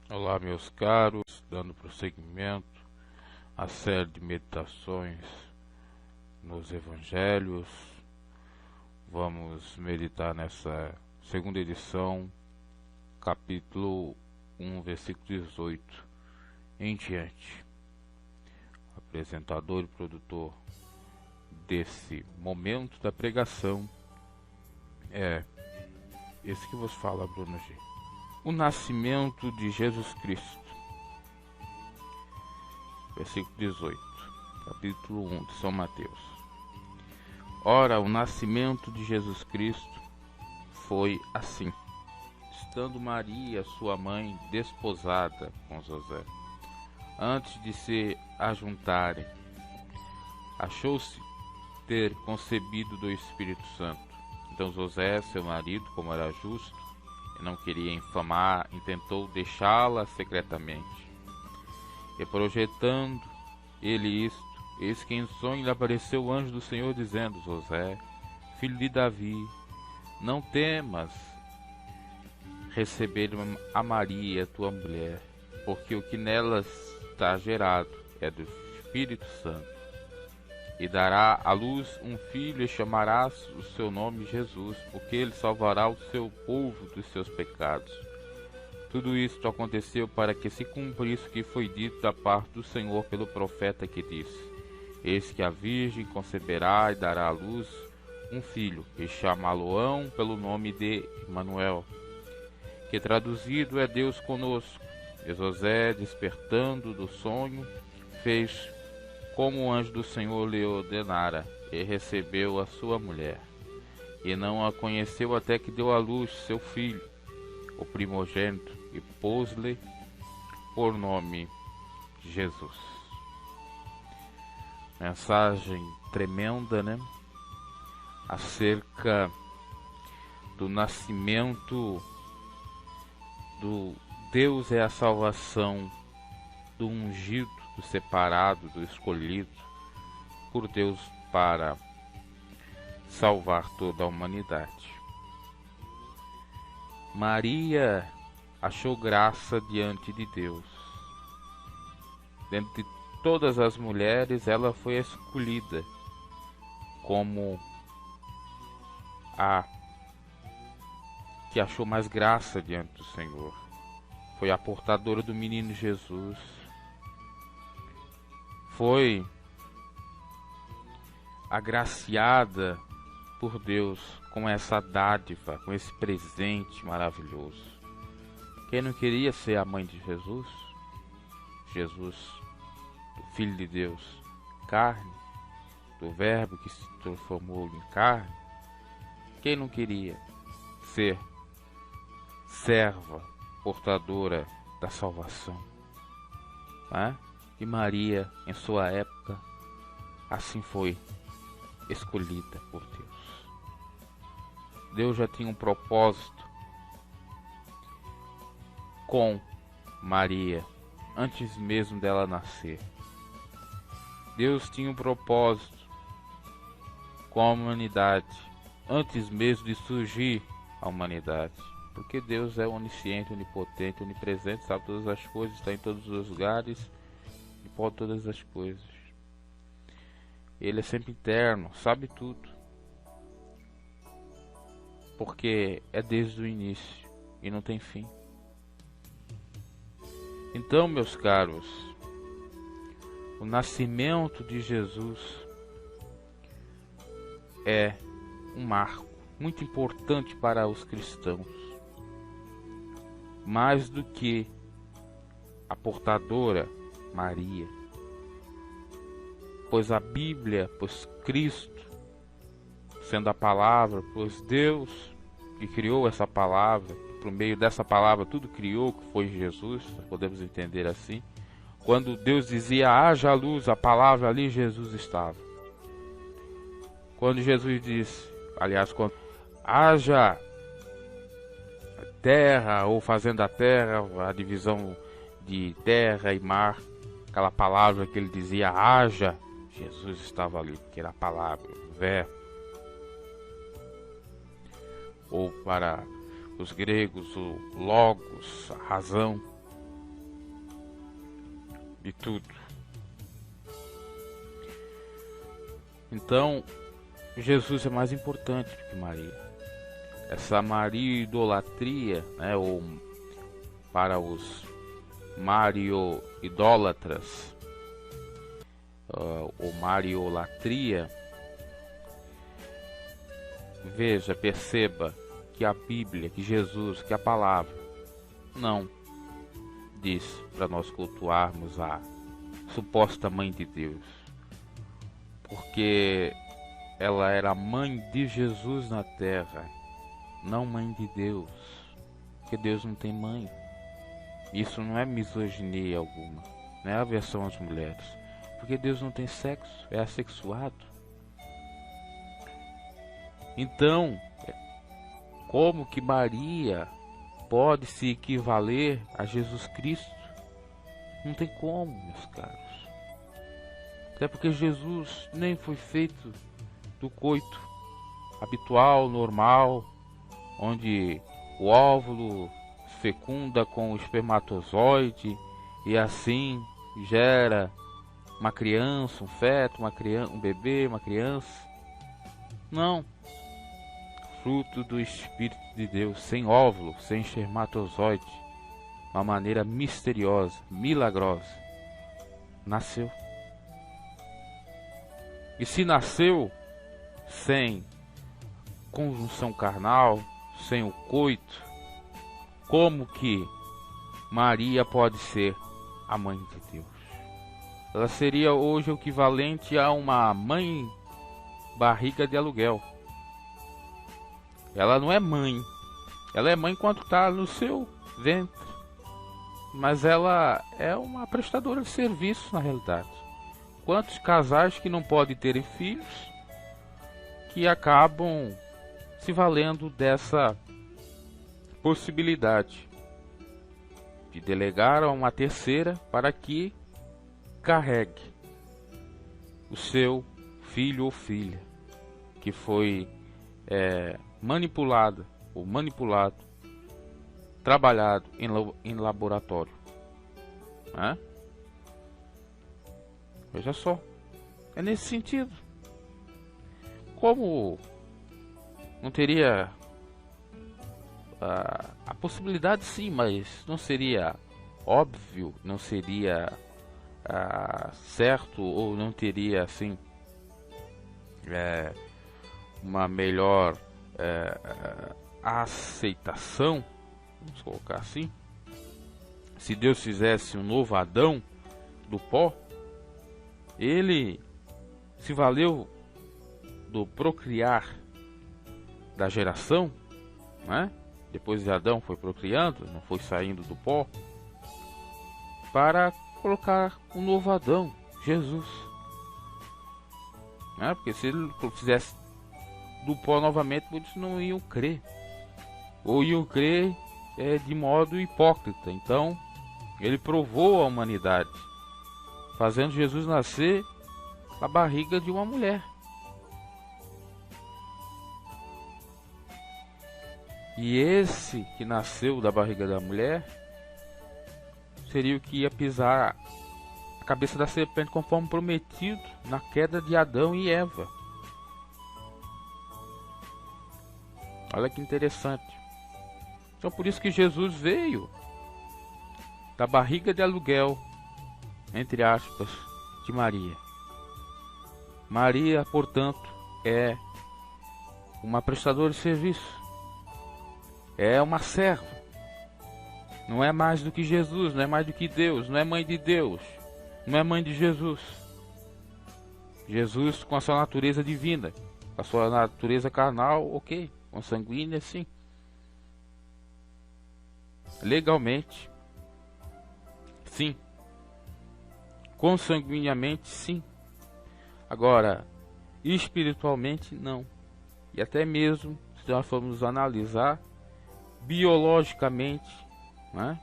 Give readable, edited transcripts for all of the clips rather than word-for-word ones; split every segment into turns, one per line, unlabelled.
Olá, meus caros, dando prosseguimento à série de meditações nos Evangelhos. Vamos meditar nessa segunda edição, capítulo 1, versículo 18 em diante. Apresentador e produtor desse momento da pregação é esse que vos fala, Bruno G. O nascimento de Jesus Cristo. Versículo 18, capítulo 1 de São Mateus. Ora, o nascimento de Jesus Cristo foi assim. Estando Maria, sua mãe, desposada com José, antes de se ajuntarem, achou-se ter concebido do Espírito Santo. Então José, seu marido, como era justo, e não queria infamar, intentou deixá-la secretamente. E projetando ele isto, eis que em sonho lhe apareceu o anjo do Senhor, dizendo: José, filho de Davi, não temas receber a Maria, tua mulher, porque o que nela está gerado é do Espírito Santo. E dará à luz um filho, e chamarás o seu nome Jesus, porque ele salvará o seu povo dos seus pecados. Tudo isto aconteceu para que se cumprisse o que foi dito da parte do Senhor pelo profeta, que disse: Eis que a Virgem conceberá e dará à luz um filho, e chamá-lo-ão pelo nome de Emanuel, que traduzido é Deus conosco. E José, despertando do sonho, fez como o anjo do Senhor lhe ordenara, e recebeu a sua mulher. E não a conheceu até que deu à luz seu filho, o primogênito, e pôs-lhe por nome Jesus. Mensagem tremenda, né? Acerca do nascimento do Deus é a salvação do ungido, do separado, do escolhido por Deus para salvar toda a humanidade. Maria achou graça diante de Deus. Dentre todas as mulheres, ela foi escolhida como a que achou mais graça diante do Senhor. Foi a portadora do menino Jesus. Foi agraciada por Deus com essa dádiva, com esse presente maravilhoso. Quem não queria ser a mãe de Jesus? Jesus, o Filho de Deus, carne, do Verbo que se transformou em carne. Quem não queria ser serva, portadora da salvação? E Maria, em sua época, assim foi escolhida por Deus. Deus já tinha um propósito com Maria, antes mesmo dela nascer. Deus tinha um propósito com a humanidade, antes mesmo de surgir a humanidade. Porque Deus é onisciente, onipotente, onipresente, sabe todas as coisas, está em todos os lugares e pode todas as coisas. Ele é sempre eterno, sabe tudo. Porque é desde o início e não tem fim. Então, meus caros, o nascimento de Jesus é um marco muito importante para os cristãos. Mais do que a portadora Maria. Pois a Bíblia, pois Cristo, sendo a palavra, pois Deus que criou essa palavra, por meio dessa palavra tudo criou, que foi Jesus, podemos entender assim. Quando Deus dizia haja luz, a palavra ali Jesus estava. Quando Jesus disse, aliás, quando haja terra, ou fazendo a terra, a divisão de terra e mar, aquela palavra que ele dizia haja, Jesus estava ali, que era a palavra, o verbo. Ou para os gregos, o logos, a razão. de tudo. Então, Jesus é mais importante do que Maria. Essa Maria idolatria, né, ou para os Mario idólatras, ou mariolatria, veja, perceba que a Bíblia, que Jesus, que a palavra não diz para nós cultuarmos a suposta mãe de Deus, porque ela era mãe de Jesus na terra, não mãe de Deus, porque Deus não tem mãe. Isso não é misoginia alguma, não é aversão às mulheres, porque Deus não tem sexo, é assexuado. Então, como que Maria pode se equivaler a Jesus Cristo? Não tem como, meus caros. Até porque Jesus nem foi feito do coito habitual, normal, onde o óvulo fecunda com o espermatozoide e assim gera uma criança, um feto, um bebê, uma criança. Não. Fruto do Espírito de Deus, sem óvulo, sem espermatozoide, uma maneira misteriosa, milagrosa, nasceu. E se nasceu sem conjunção carnal, sem o coito, como que Maria pode ser a mãe de Deus? Ela seria hoje o equivalente a uma mãe barriga de aluguel. Ela não é mãe. Ela é mãe quando está no seu ventre. Mas ela é uma prestadora de serviço na realidade. Quantos casais que não podem ter filhos que acabam se valendo dessa possibilidade de delegar a uma terceira para que carregue o seu filho ou filha que foi manipulada ou manipulado, trabalhado em laboratório, né? Veja só, é nesse sentido. Como não teria a possibilidade, sim, mas não seria óbvio, não seria certo, ou não teria assim uma melhor aceitação, vamos colocar assim, se Deus fizesse um novo Adão do pó. Ele se valeu do procriar da geração, né? Depois de Adão foi procriando, não foi saindo do pó, para colocar um novo Adão, Jesus, né? Porque se ele fizesse do pó novamente, muitos não iam crer, ou iam crer de modo hipócrita. Então ele provou a humanidade, fazendo Jesus nascer na barriga de uma mulher. E esse que nasceu da barriga da mulher seria o que ia pisar a cabeça da serpente, conforme prometido na queda de Adão e Eva. Olha que interessante. Então por isso que Jesus veio da barriga de aluguel, entre aspas, de Maria. Maria, portanto, é uma prestadora de serviço, é uma serva, não é mais do que Jesus, não é mais do que Deus, não é mãe de Deus, não é mãe de Jesus. Jesus com a sua natureza divina, com a sua natureza carnal, ok, consanguínea, sim, legalmente, sim, consanguineamente, sim. Agora, espiritualmente, não. E até mesmo, se nós formos analisar, biologicamente, né,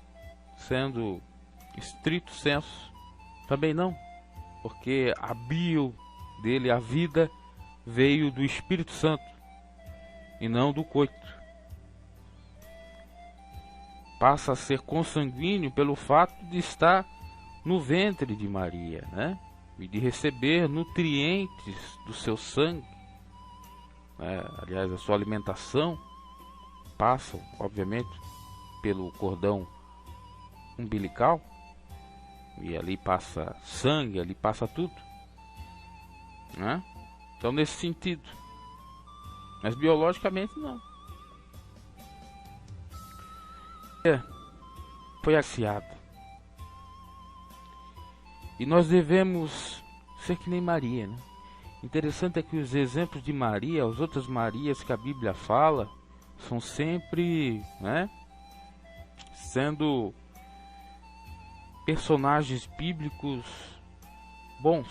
sendo estrito senso, também não. Porque a bio dele, a vida, veio do Espírito Santo e não do coito. Passa a ser consanguíneo pelo fato de estar no ventre de Maria, né? E de receber nutrientes do seu sangue. Aliás, a sua alimentação passa, obviamente, pelo cordão umbilical, e ali passa sangue, ali passa tudo, né? Então, nesse sentido, mas biologicamente não. Foi axiado. E nós devemos ser que nem Maria, né? Interessante é que os exemplos de Maria, as outras Marias que a Bíblia fala, são sempre, né, sendo personagens bíblicos bons.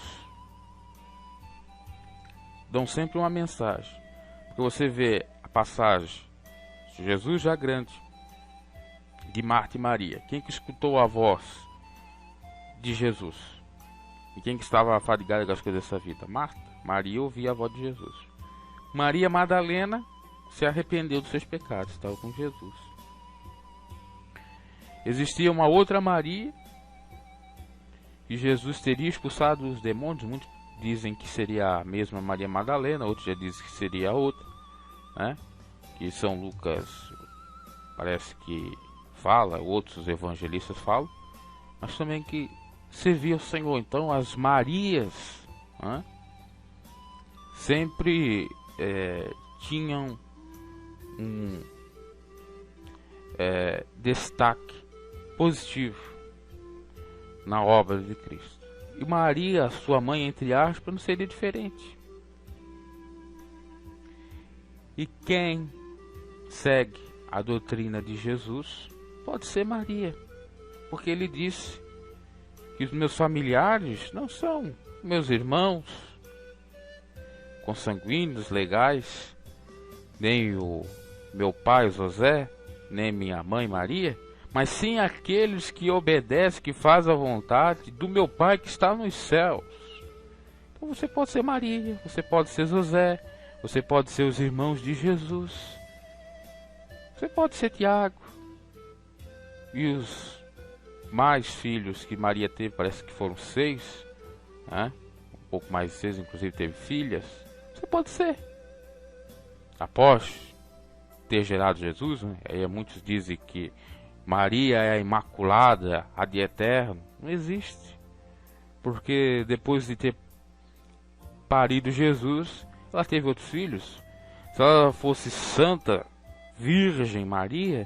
Dão sempre uma mensagem. Porque você vê a passagem de Jesus já grande, de Marta e Maria. Quem que escutou a voz de Jesus? E quem que estava afadigado com as coisas dessa vida? Marta. Maria ouvia a voz de Jesus. Maria Madalena se arrependeu dos seus pecados, estava com Jesus. Existia uma outra Maria, e Jesus teria expulsado os demônios. Muitos dizem que seria a mesma Maria Madalena, outros já dizem que seria a outra, né? Que São Lucas parece que fala, outros evangelistas falam, mas também que servia o Senhor. Então as Marias, né, sempre tinham um destaque positivo na obra de Cristo. E Maria, sua mãe, entre aspas, não seria diferente. E quem segue a doutrina de Jesus pode ser Maria, porque ele disse que os meus familiares não são meus irmãos consanguíneos, legais, nem o meu pai José, nem minha mãe Maria, mas sim aqueles que obedecem, que fazem a vontade do meu Pai que está nos céus. Então você pode ser Maria, você pode ser José, você pode ser os irmãos de Jesus, você pode ser Tiago. E os mais filhos que Maria teve, parece que foram 6, né? Um pouco mais de 6, inclusive teve filhas. Você pode ser. Após ter gerado Jesus, né? Aí muitos dizem que Maria é a Imaculada, a de eterno. Não existe. Porque depois de ter parido Jesus, ela teve outros filhos. Se ela fosse Santa Virgem Maria,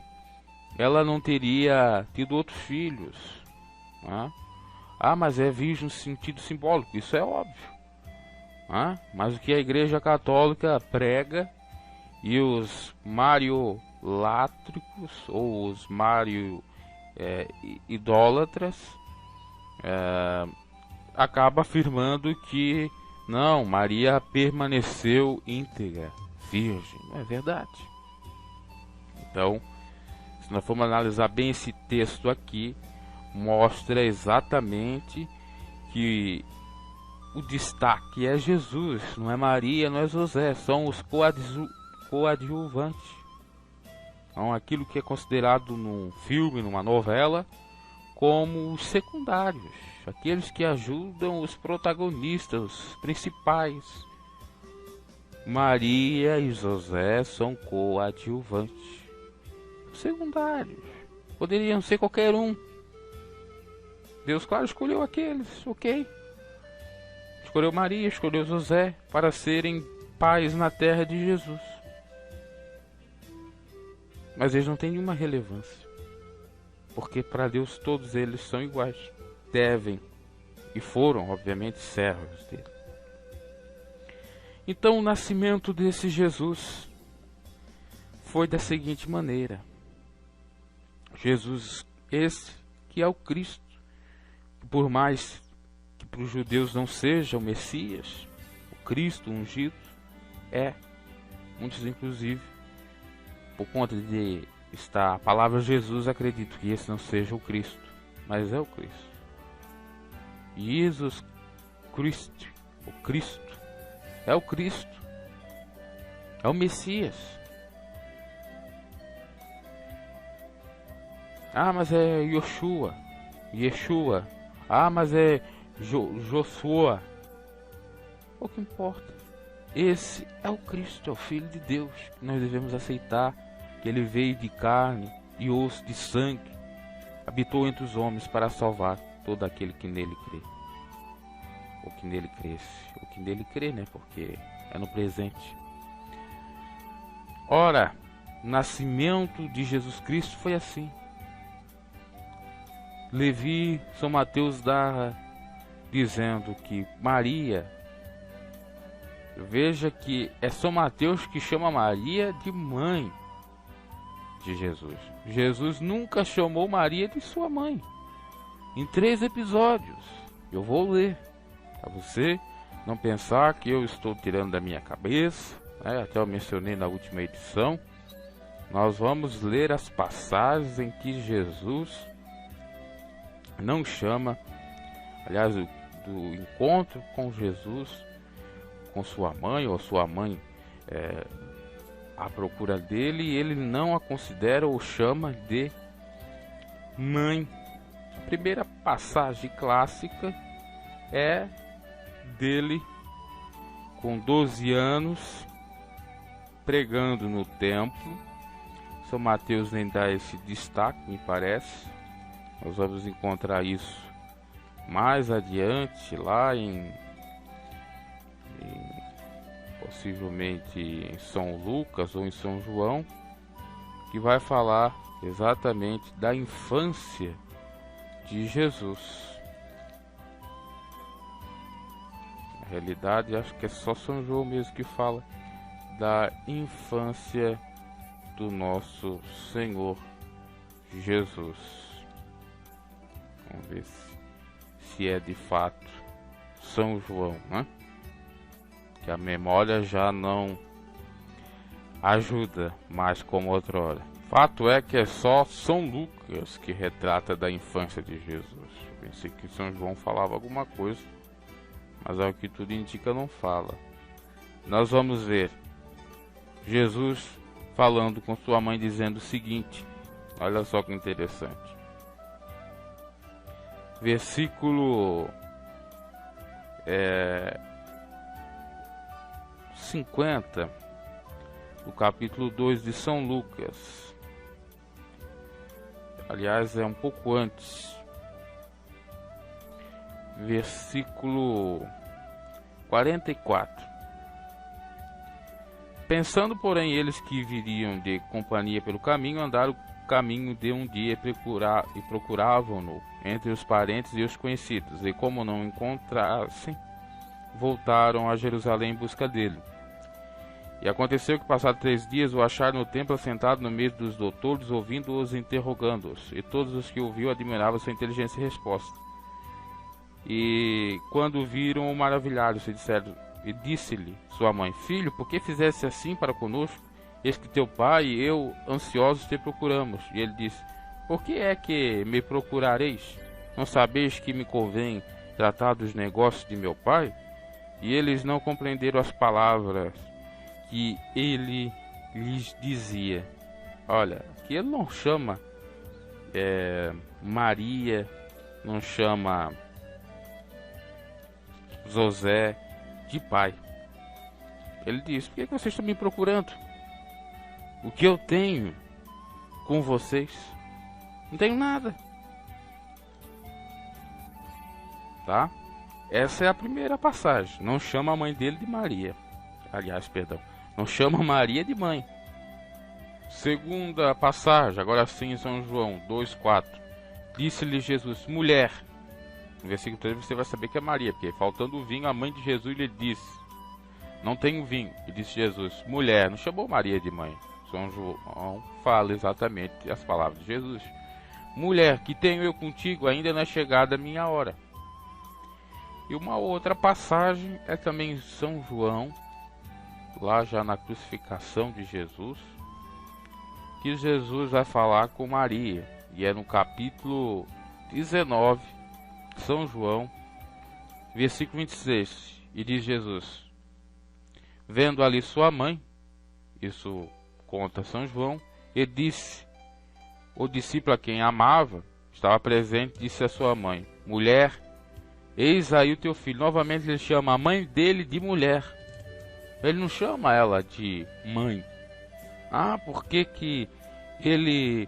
ela não teria tido outros filhos, né? Mas é virgem no sentido simbólico, isso é óbvio, né? Mas o que a Igreja Católica prega e os mariolátricos ou os idólatras acaba afirmando que não, Maria permaneceu íntegra, virgem. Não é verdade. Então, se nós formos analisar bem esse texto aqui, mostra exatamente que o destaque é Jesus, não é Maria, não é José, são os coadjuvantes. Então, aquilo que é considerado num filme, numa novela, como os secundários, aqueles que ajudam os protagonistas, os principais. Maria e José são coadjuvantes. Secundários. Poderiam ser qualquer um. Deus, claro, escolheu aqueles, ok. Escolheu Maria, escolheu José para serem pais na terra de Jesus. Mas eles não têm nenhuma relevância. Porque para Deus todos eles são iguais. Devem e foram, obviamente, servos dele. Então o nascimento desse Jesus foi da seguinte maneira. Jesus, esse que é o Cristo, por mais que para os judeus não seja o Messias, o Cristo ungido, muitos inclusive, por conta de estar a palavra Jesus, acredito que esse não seja o Cristo, mas é o Cristo. Jesus Cristo, o Cristo, é o Cristo, é o Messias. Mas é Yeshua. Ah, mas é Josué. O que importa? Esse é o Cristo, é o Filho de Deus, que nós devemos aceitar, que ele veio de carne e osso, de sangue, habitou entre os homens para salvar todo aquele que nele crê. Ou que nele cresce, ou que nele crê, né? Porque é no presente. Ora, o nascimento de Jesus Cristo foi assim. Levi, São Mateus dá dizendo que Maria, veja que é São Mateus que chama Maria de mãe de Jesus. Jesus nunca chamou Maria de sua mãe. Em 3 episódios, eu vou ler, para você não pensar que eu estou tirando da minha cabeça, né? Até eu mencionei na última edição. Nós vamos ler as passagens em que Jesus não chama, aliás, do encontro com Jesus, com sua mãe, ou sua mãe à procura dele, e ele não a considera ou chama de mãe. A primeira passagem clássica é dele com 12 anos pregando no templo. São Mateus nem dá esse destaque, me parece. Nós vamos encontrar isso mais adiante, lá possivelmente em São Lucas ou em São João, que vai falar exatamente da infância de Jesus. Na realidade, acho que é só São João mesmo que fala da infância do nosso Senhor Jesus. Vamos ver se é de fato São João, né? Que a memória já não ajuda mais como outrora. Fato é que é só São Lucas que retrata da infância de Jesus. Pensei que São João falava alguma coisa, mas ao que tudo indica não fala. Nós vamos ver Jesus falando com sua mãe, dizendo o seguinte. Olha só que interessante. Versículo 50 do capítulo 2 de São Lucas. Aliás, é um pouco antes. Versículo 44. Pensando, porém, eles que viriam de companhia pelo caminho, andaram o caminho de um dia e procuravam-no entre os parentes e os conhecidos, e como não encontrassem, voltaram a Jerusalém em busca dele. E aconteceu que, passados 3 dias, o acharam no templo assentado no meio dos doutores, ouvindo-os e interrogando-os, e todos os que ouviam admiravam sua inteligência e resposta. E quando o viram, maravilharam-se, e disse-lhe sua mãe: Filho, por que fizeste assim para conosco? Eis que teu pai e eu, ansiosos, te procuramos. E ele disse: Por que é que me procurareis? Não sabeis que me convém tratar dos negócios de meu pai? E eles não compreenderam as palavras que ele lhes dizia. Olha, que ele não chama Maria, não chama José de pai. Ele diz: Por que vocês estão me procurando? O que eu tenho com vocês? Não tenho nada. Tá? Essa é a primeira passagem. Não chama a mãe dele de Maria. Aliás, perdão. Não chama Maria de mãe. Segunda passagem, agora sim em São João 2,4. Disse-lhe Jesus: Mulher. No versículo 3 você vai saber que é Maria, porque faltando o vinho, a mãe de Jesus lhe disse: Não tenho vinho. E disse Jesus: Mulher. Não chamou Maria de mãe. São João fala exatamente as palavras de Jesus. Mulher, que tenho eu contigo? Ainda não é chegada a minha hora. E uma outra passagem é também em São João, lá já na crucificação de Jesus, que Jesus vai falar com Maria. E é no capítulo 19, São João, versículo 26. E diz Jesus: Vendo ali sua mãe, isso conta São João, e disse: O discípulo a quem amava estava presente, disse a sua mãe: mulher, eis aí o teu filho. Novamente ele chama a mãe dele de mulher. Ele não chama ela de mãe. Por que ele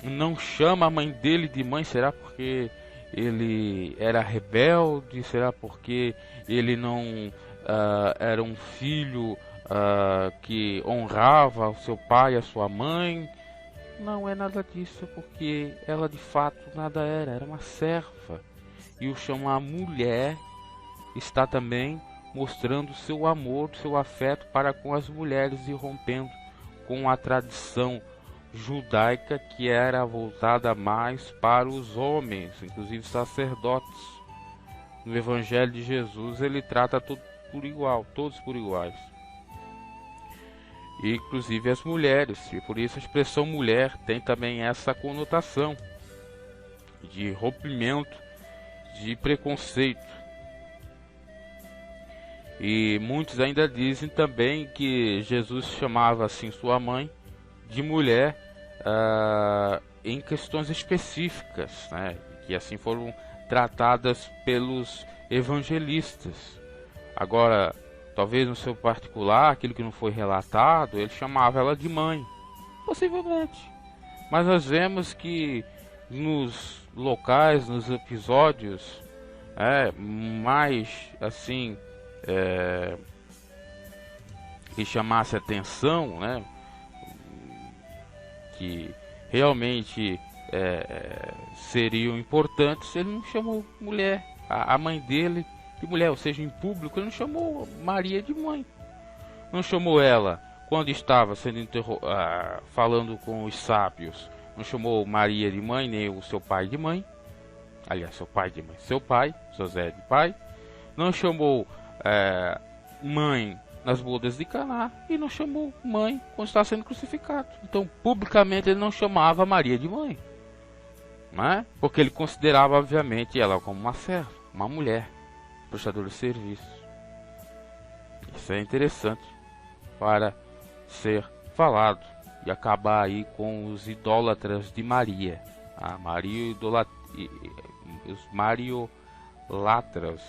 não chama a mãe dele de mãe? Será porque ele era rebelde? Será porque ele não era um filho que honrava o seu pai e a sua mãe? Não é nada disso, porque ela de fato nada era uma serva. E o chamar mulher está também mostrando seu amor, seu afeto para com as mulheres e rompendo com a tradição judaica que era voltada mais para os homens, inclusive sacerdotes. No Evangelho de Jesus ele trata tudo por igual, todos por iguais, e inclusive as mulheres, e por isso a expressão mulher tem também essa conotação de rompimento, de preconceito. E muitos ainda dizem também que Jesus chamava assim sua mãe de mulher em questões específicas, né, que assim foram tratadas pelos evangelistas. Agora, talvez no seu particular, aquilo que não foi relatado, ele chamava ela de mãe, possivelmente. Mas nós vemos que nos locais, nos episódios mais assim que chamasse atenção, né, que realmente seriam importantes, ele não chamou mulher, a mãe dele de mulher, ou seja, em público ele não chamou Maria de mãe, não chamou ela quando estava sendo falando com os sábios, não chamou Maria de mãe, nem o seu pai de mãe, aliás, seu pai de mãe, seu pai, José de pai, não chamou mãe nas bodas de Caná e não chamou mãe quando está sendo crucificado. Então, publicamente ele não chamava Maria de mãe, né? Porque ele considerava, obviamente, ela como uma serva, uma mulher, prestadora de serviço. Isso é interessante para ser falado e acabar aí com os idólatras de Maria. Os mariolatras,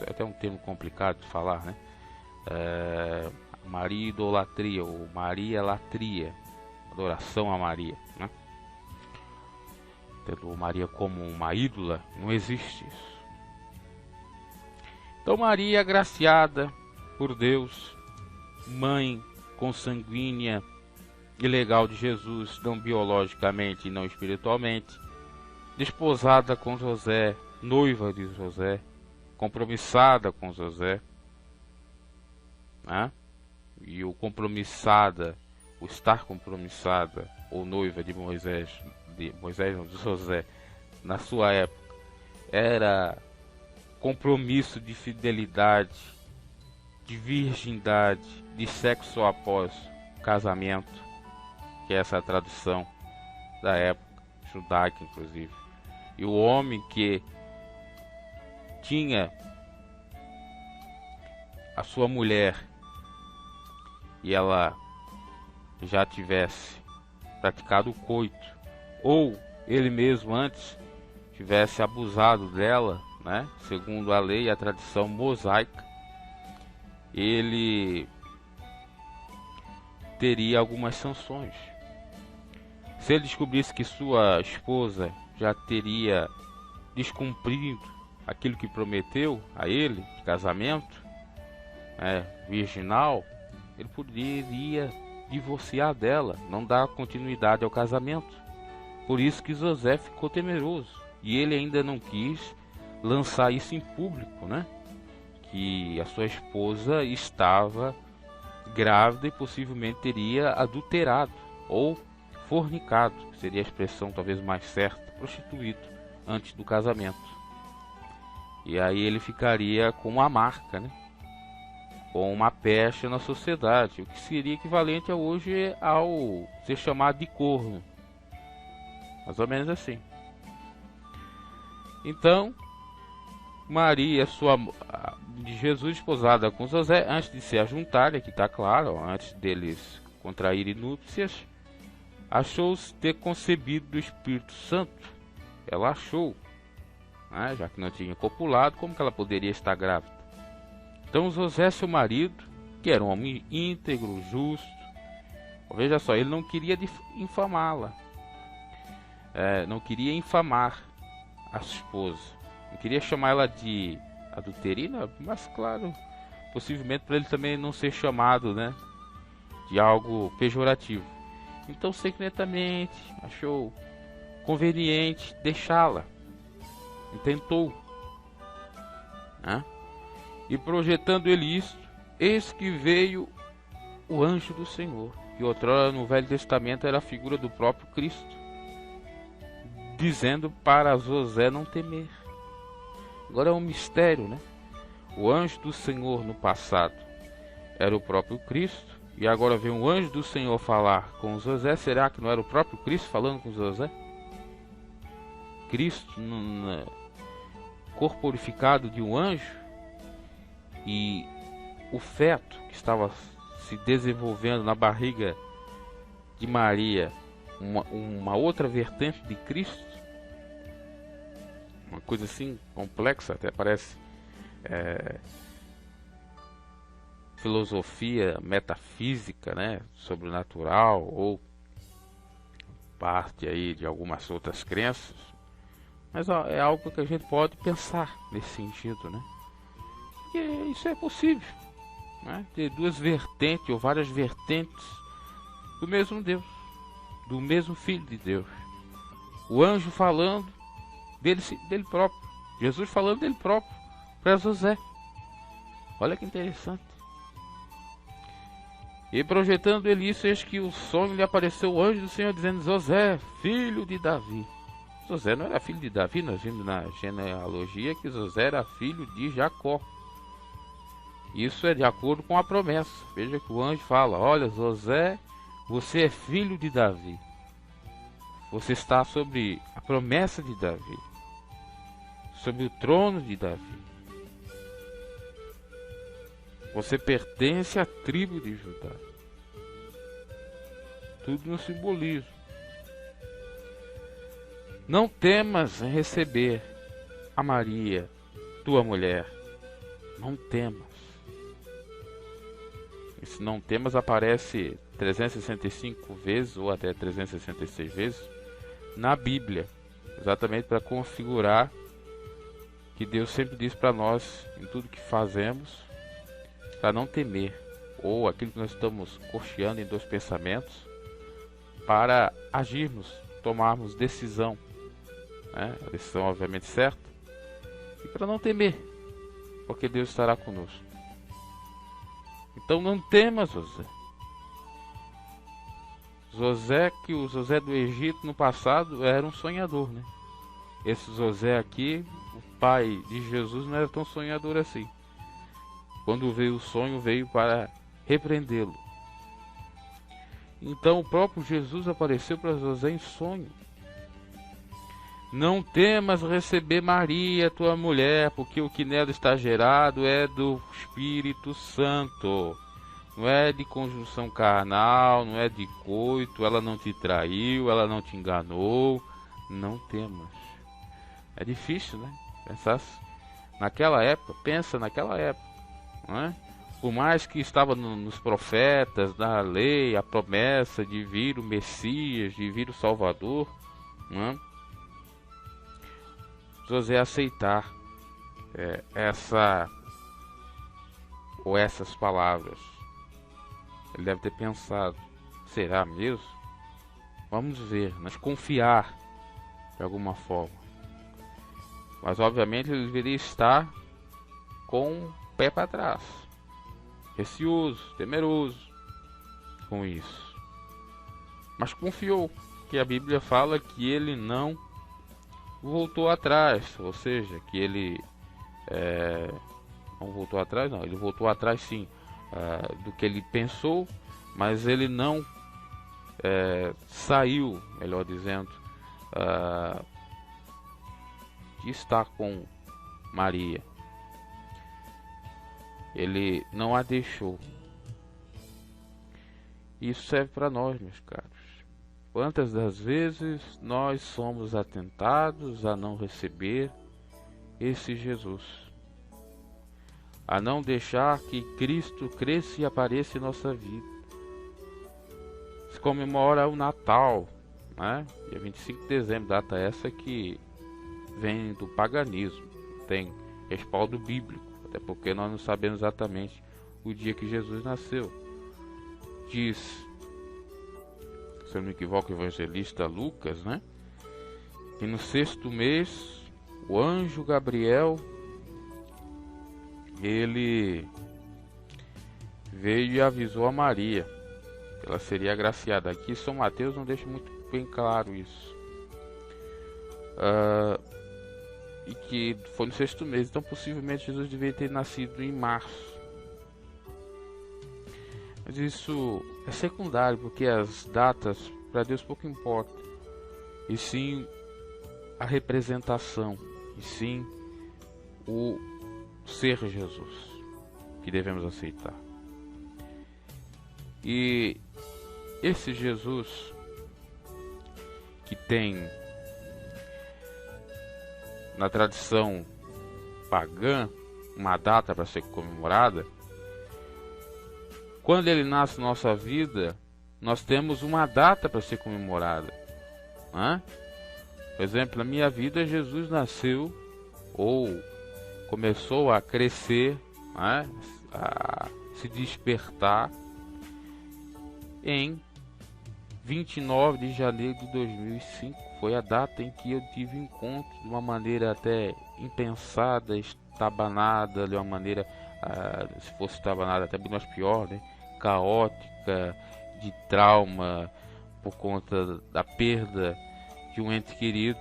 é até um termo complicado de falar, né? Maria idolatria ou Maria latria, adoração a Maria, né? Tendo Maria como uma ídola, não existe isso. Então Maria, agraciada por Deus, mãe consanguínea e legal de Jesus, não biologicamente e não espiritualmente, desposada com José, noiva de José, compromissada com José, né? E o estar compromissada ou noiva de José, na sua época, era compromisso de fidelidade, de virgindade, de sexo após casamento, que é essa tradução da época judaica, inclusive. E o homem que tinha a sua mulher e ela já tivesse praticado o coito, ou ele mesmo antes tivesse abusado dela, né, segundo a lei e a tradição mosaica, ele teria algumas sanções. Se ele descobrisse que sua esposa já teria descumprido aquilo que prometeu a ele de casamento, virginal, ele poderia divorciar dela, não dar continuidade ao casamento. Por isso que José ficou temeroso, e ele ainda não quis lançar isso em público, né? Que a sua esposa estava grávida e possivelmente teria adulterado ou fornicado, que seria a expressão talvez mais certa, prostituído antes do casamento. E aí ele ficaria com uma marca, né? Com uma pecha na sociedade, o que seria equivalente a hoje ao ser chamado de corno, mais ou menos assim. Então, Maria, de Jesus, esposada com José, antes de se ajuntarem, aqui está claro, antes deles contraírem núpcias, achou-se ter concebido do Espírito Santo. Ela achou, né? Já que não tinha copulado, como que ela poderia estar grávida? Então José, seu marido, que era um homem íntegro, justo, veja só, ele não queria infamá-la, não queria infamar a sua esposa, não queria chamar ela de adulterina, mas claro, possivelmente para ele também não ser chamado, né, de algo pejorativo. Então secretamente achou conveniente deixá-la, e tentou, né? E projetando ele isto, eis que veio o anjo do Senhor, que outrora no Velho Testamento era a figura do próprio Cristo, dizendo para José não temer. Agora é um mistério, né? O anjo do Senhor no passado era o próprio Cristo, e agora vem um anjo do Senhor falar com José. Será que não era o próprio Cristo falando com José? Cristo corporificado de um anjo, e o feto que estava se desenvolvendo na barriga de Maria, uma outra vertente de Cristo, uma coisa assim complexa, até parece filosofia metafísica, né, sobrenatural, ou parte aí de algumas outras crenças, mas é algo que a gente pode pensar nesse sentido, né? E isso é possível, né? Ter duas vertentes ou várias vertentes do mesmo Deus, do mesmo Filho de Deus. O anjo falando dele próprio, Jesus falando dele próprio para José. Olha que interessante. E projetando ele isso, eis que o sonho lhe apareceu o anjo do Senhor dizendo: José, filho de Davi. José não era filho de Davi, nós vimos na genealogia que José era filho de Jacó. Isso é de acordo com a promessa. Veja que o anjo fala: olha, José, você é filho de Davi. Você está sobre a promessa de Davi, sobre o trono de Davi. Você pertence à tribo de Judá. Tudo no simbolismo. Não temas em receber a Maria, tua mulher. Não temas. Esse não temas aparece 365 vezes ou até 366 vezes na Bíblia, exatamente para configurar que Deus sempre diz para nós, em tudo que fazemos, para não temer, ou aquilo que nós estamos cocheando em dois pensamentos, para agirmos, tomarmos decisão, né? A decisão obviamente certa, e para não temer, porque Deus estará conosco. Então não temas, José. José, que o José do Egito no passado era um sonhador, né? Esse José aqui, o pai de Jesus, não era tão sonhador assim. Quando veio o sonho, veio para repreendê-lo. Então o próprio Jesus apareceu para José em sonho. Não temas receber Maria, tua mulher, porque o que nela está gerado é do Espírito Santo. Não é de conjunção carnal, não é de coito, ela não te traiu, ela não te enganou. Não temas. É difícil, né? Pensar naquela época, pensa naquela época, não é? Por mais que estava nos profetas, na lei, a promessa de vir o Messias, de vir o Salvador, não é? José aceitar essas palavras. Ele deve ter pensado: será mesmo? Vamos ver, mas confiar de alguma forma. Mas obviamente ele deveria estar com o pé para trás, receoso, temeroso com isso. Mas confiou, que a Bíblia fala que ele não voltou atrás, ou seja, que ele não voltou atrás, não, ele voltou atrás sim, do que ele pensou, mas ele não saiu, melhor dizendo, de estar com Maria. Ele não a deixou. Isso serve para nós, meus caros. Quantas das vezes nós somos atentados a não receber esse Jesus, a não deixar que Cristo cresça e apareça em nossa vida. Se comemora o Natal, né? Dia 25 de dezembro, data essa que vem do paganismo, tem respaldo bíblico, até porque nós não sabemos exatamente o dia que Jesus nasceu. Diz, se eu não me equivoco, o evangelista Lucas, né? Que no 6º mês, o anjo Gabriel, ele veio e avisou a Maria que ela seria agraciada. Aqui São Mateus não deixa muito bem claro isso. E que foi no 6º mês, então possivelmente Jesus deveria ter nascido em março. Mas isso é secundário, porque as datas para Deus pouco importa, e sim a representação, e sim o ser Jesus que devemos aceitar. E esse Jesus que tem na tradição pagã uma data para ser comemorada, quando ele nasce na nossa vida, nós temos uma data para ser comemorada, né? Por exemplo, na minha vida, Jesus nasceu ou começou a crescer, né? A se despertar em 29 de janeiro de 2005. Foi a data em que eu tive encontro de uma maneira até impensada, estabanada, de uma maneira, se fosse estabanada, até bem mais pior, né? Caótica, de trauma, por conta da perda de um ente querido.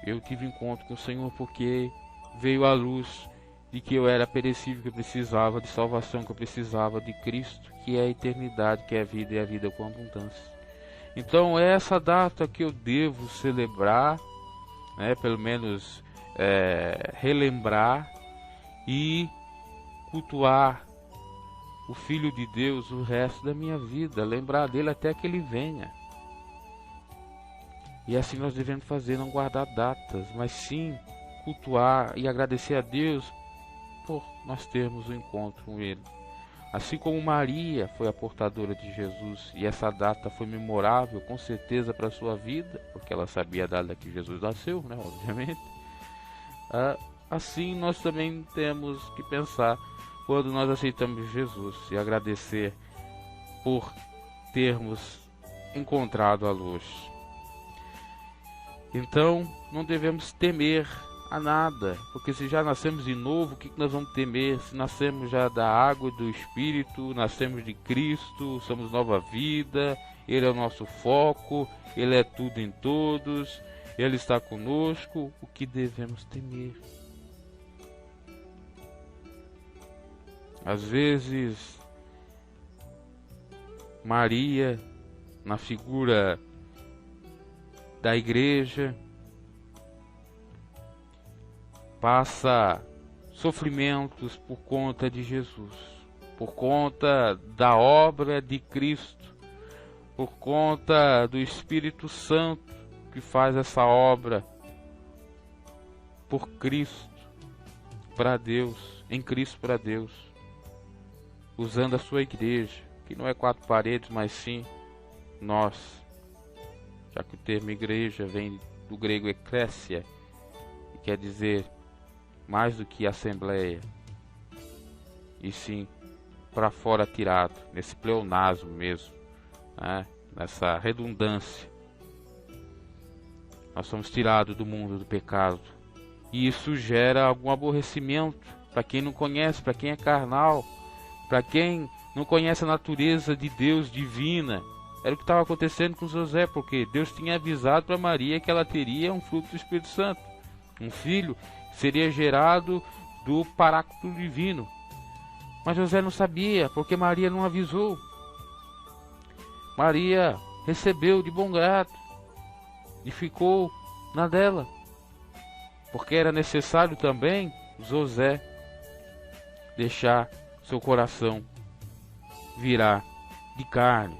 Eu tive encontro com o Senhor porque veio à luz de que eu era perecível, que eu precisava de salvação, que eu precisava de Cristo, que é a eternidade, que é a vida e a vida com abundância. Então é essa data que eu devo celebrar, né, pelo menos relembrar e cultuar o Filho de Deus o resto da minha vida, lembrar dele até que ele venha. E assim nós devemos fazer, não guardar datas, mas sim cultuar e agradecer a Deus por nós termos um encontro com ele. Assim como Maria foi a portadora de Jesus, e essa data foi memorável com certeza para a sua vida, porque ela sabia a data que Jesus nasceu, né, obviamente. Assim nós também temos que pensar quando nós aceitamos Jesus e agradecer por termos encontrado a luz. Então não devemos temer a nada, porque se já nascemos de novo, o que nós vamos temer? Se nascemos já da água e do Espírito, nascemos de Cristo, somos nova vida, Ele é o nosso foco, Ele é tudo em todos, Ele está conosco, o que devemos temer? Às vezes, Maria, na figura da igreja, passa sofrimentos por conta de Jesus, por conta da obra de Cristo, por conta do Espírito Santo que faz essa obra por Cristo, para Deus, em Cristo para Deus, usando a sua igreja, que não é 4 paredes, mas sim nós, já que o termo igreja vem do grego eklésia, que quer dizer mais do que assembleia, e sim para fora tirado, nesse pleonasmo mesmo, né? Nessa redundância. Nós somos tirados do mundo do pecado, e isso gera algum aborrecimento para quem não conhece, para quem é carnal, para quem não conhece a natureza de Deus divina. Era o que estava acontecendo com José, porque Deus tinha avisado para Maria que ela teria um fruto do Espírito Santo, um filho seria gerado do Paráclito divino. Mas José não sabia, porque Maria não avisou. Maria recebeu de bom grado e ficou na dela, porque era necessário também José deixar seu coração virar de carne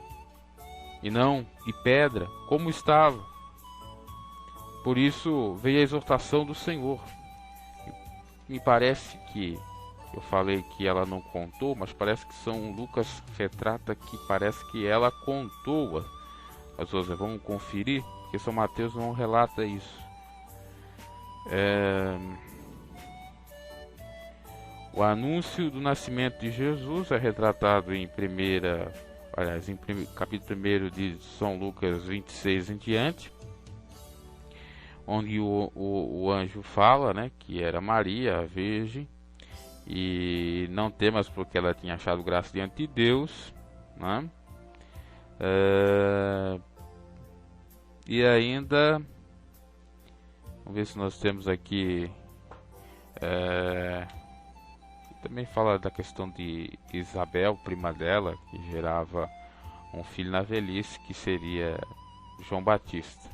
e não de pedra, como estava. Por isso veio a exortação do Senhor: me parece que eu falei que ela não contou, mas parece que São Lucas retrata que parece que ela contou a José. Vamos conferir, porque São Mateus não relata isso. O anúncio do nascimento de Jesus é retratado em capítulo 1 de São Lucas 26 em diante, onde o anjo fala, né, que era Maria, a Virgem, e não temas porque ela tinha achado graça diante de Deus, né? E ainda, vamos ver se nós temos aqui, também fala da questão de Isabel, prima dela, que gerava um filho na velhice, que seria João Batista,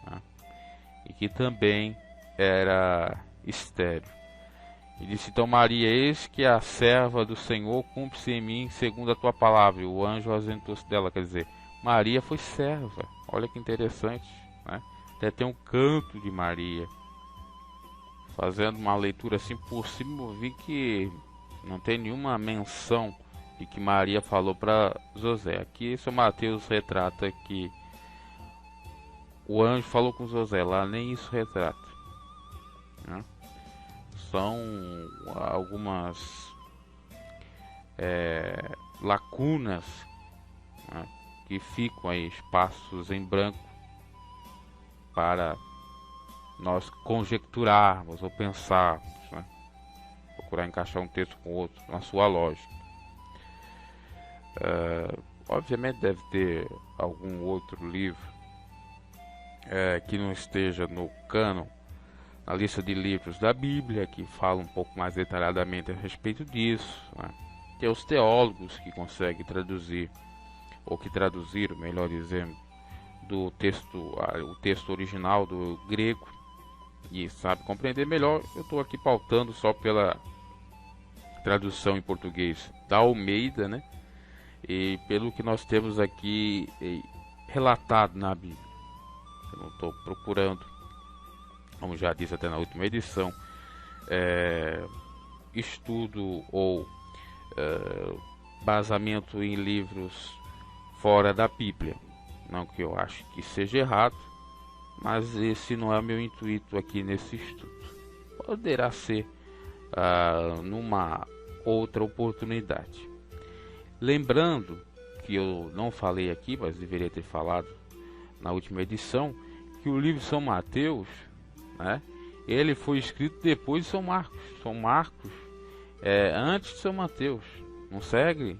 né? E que também era estéril. E disse: então Maria, eis que a serva do Senhor, cumpre-se em mim segundo a tua palavra. E o anjo ausentou-se dela. Quer dizer, Maria foi serva. Olha que interessante, né? Até tem um canto de Maria. Fazendo uma leitura assim por cima, eu vi que não tem nenhuma menção de que Maria falou para José. Aqui São Mateus retrata que o anjo falou com José, lá nem isso retrata, né? São algumas lacunas, né, que ficam aí, espaços em branco para nós conjecturarmos ou pensarmos, né? Procurar encaixar um texto com outro na sua lógica. Obviamente deve ter algum outro livro que não esteja no cânon, na lista de livros da Bíblia, que fala um pouco mais detalhadamente a respeito disso, né? Tem os teólogos que conseguem traduzir, ou que traduziram, melhor dizendo, o texto original do grego, e sabe compreender melhor. Eu estou aqui pautando só pela tradução em português da Almeida, né? E pelo que nós temos aqui relatado na Bíblia. Eu não estou procurando, como já disse até na última edição, estudo ou basamento em livros fora da Bíblia. Não que eu acho que seja errado, mas esse não é o meu intuito aqui nesse estudo. Poderá ser numa outra oportunidade. Lembrando que eu não falei aqui, mas deveria ter falado na última edição, que o livro de São Mateus, né, ele foi escrito depois de São Marcos. São Marcos antes de São Mateus. Não segue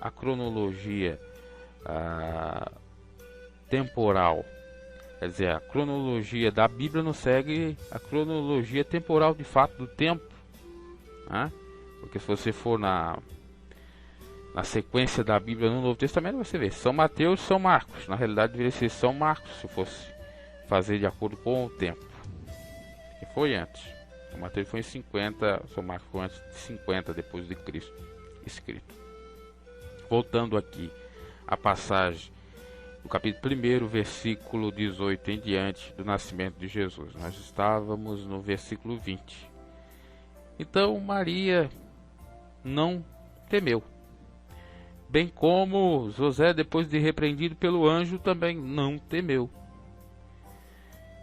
a cronologia temporal. Quer dizer, a cronologia da Bíblia não segue a cronologia temporal de fato do tempo, né? Porque se você for na sequência da Bíblia no Novo Testamento, você vê São Mateus e São Marcos. Na realidade deveria ser São Marcos, se fosse fazer de acordo com o tempo, que foi antes. São Mateus foi em 50, São Marcos foi antes de 50 depois de Cristo escrito. Voltando aqui a passagem do capítulo 1, versículo 18 em diante, do nascimento de Jesus. Nós estávamos no versículo 20. Então Maria não temeu, bem como José, depois de repreendido pelo anjo, também não temeu.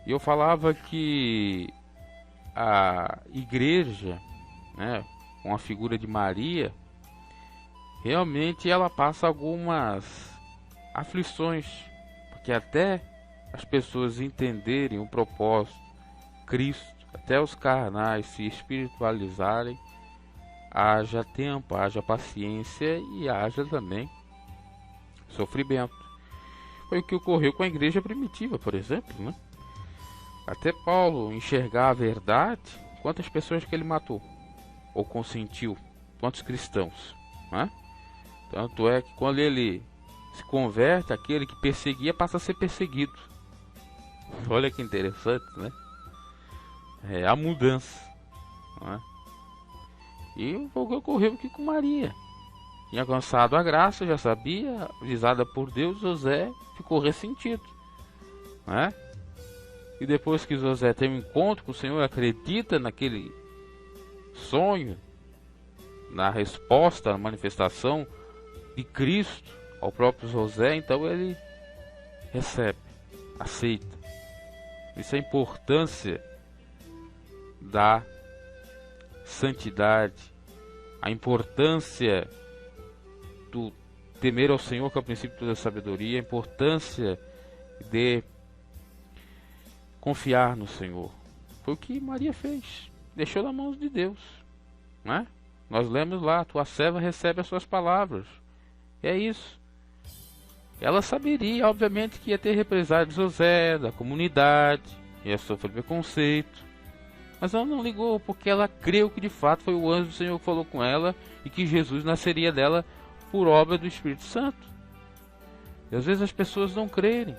E eu falava que a igreja, né, com a figura de Maria, realmente ela passa algumas aflições, porque até as pessoas entenderem o propósito, Cristo, até os carnais se espiritualizarem, haja tempo, haja paciência e haja também sofrimento. Foi o que ocorreu com a igreja primitiva, por exemplo, né? Até Paulo enxergar a verdade, quantas pessoas que ele matou ou consentiu, quantos cristãos, né? Tanto é que quando ele se converte, aquele que perseguia passa a ser perseguido. Olha que interessante, né? É a mudança, né? E foi o que ocorreu aqui com Maria. Tinha alcançado a graça, já sabia, avisada por Deus. José ficou ressentido, né? E depois que José tem um encontro com o Senhor, acredita naquele sonho, na resposta, na manifestação de Cristo ao próprio José, então ele recebe, aceita. Isso é a importância da santidade, a importância do temer ao Senhor, que é o princípio de toda sabedoria, a importância de confiar no Senhor. Foi o que Maria fez, deixou nas mãos de Deus, né? Nós lemos lá, tua serva recebe as suas palavras. E é isso. Ela saberia, obviamente, que ia ter represália de José, da comunidade, ia sofrer preconceito. Mas ela não ligou, porque ela creu que de fato foi o anjo do Senhor que falou com ela e que Jesus nasceria dela por obra do Espírito Santo. E às vezes as pessoas não creem.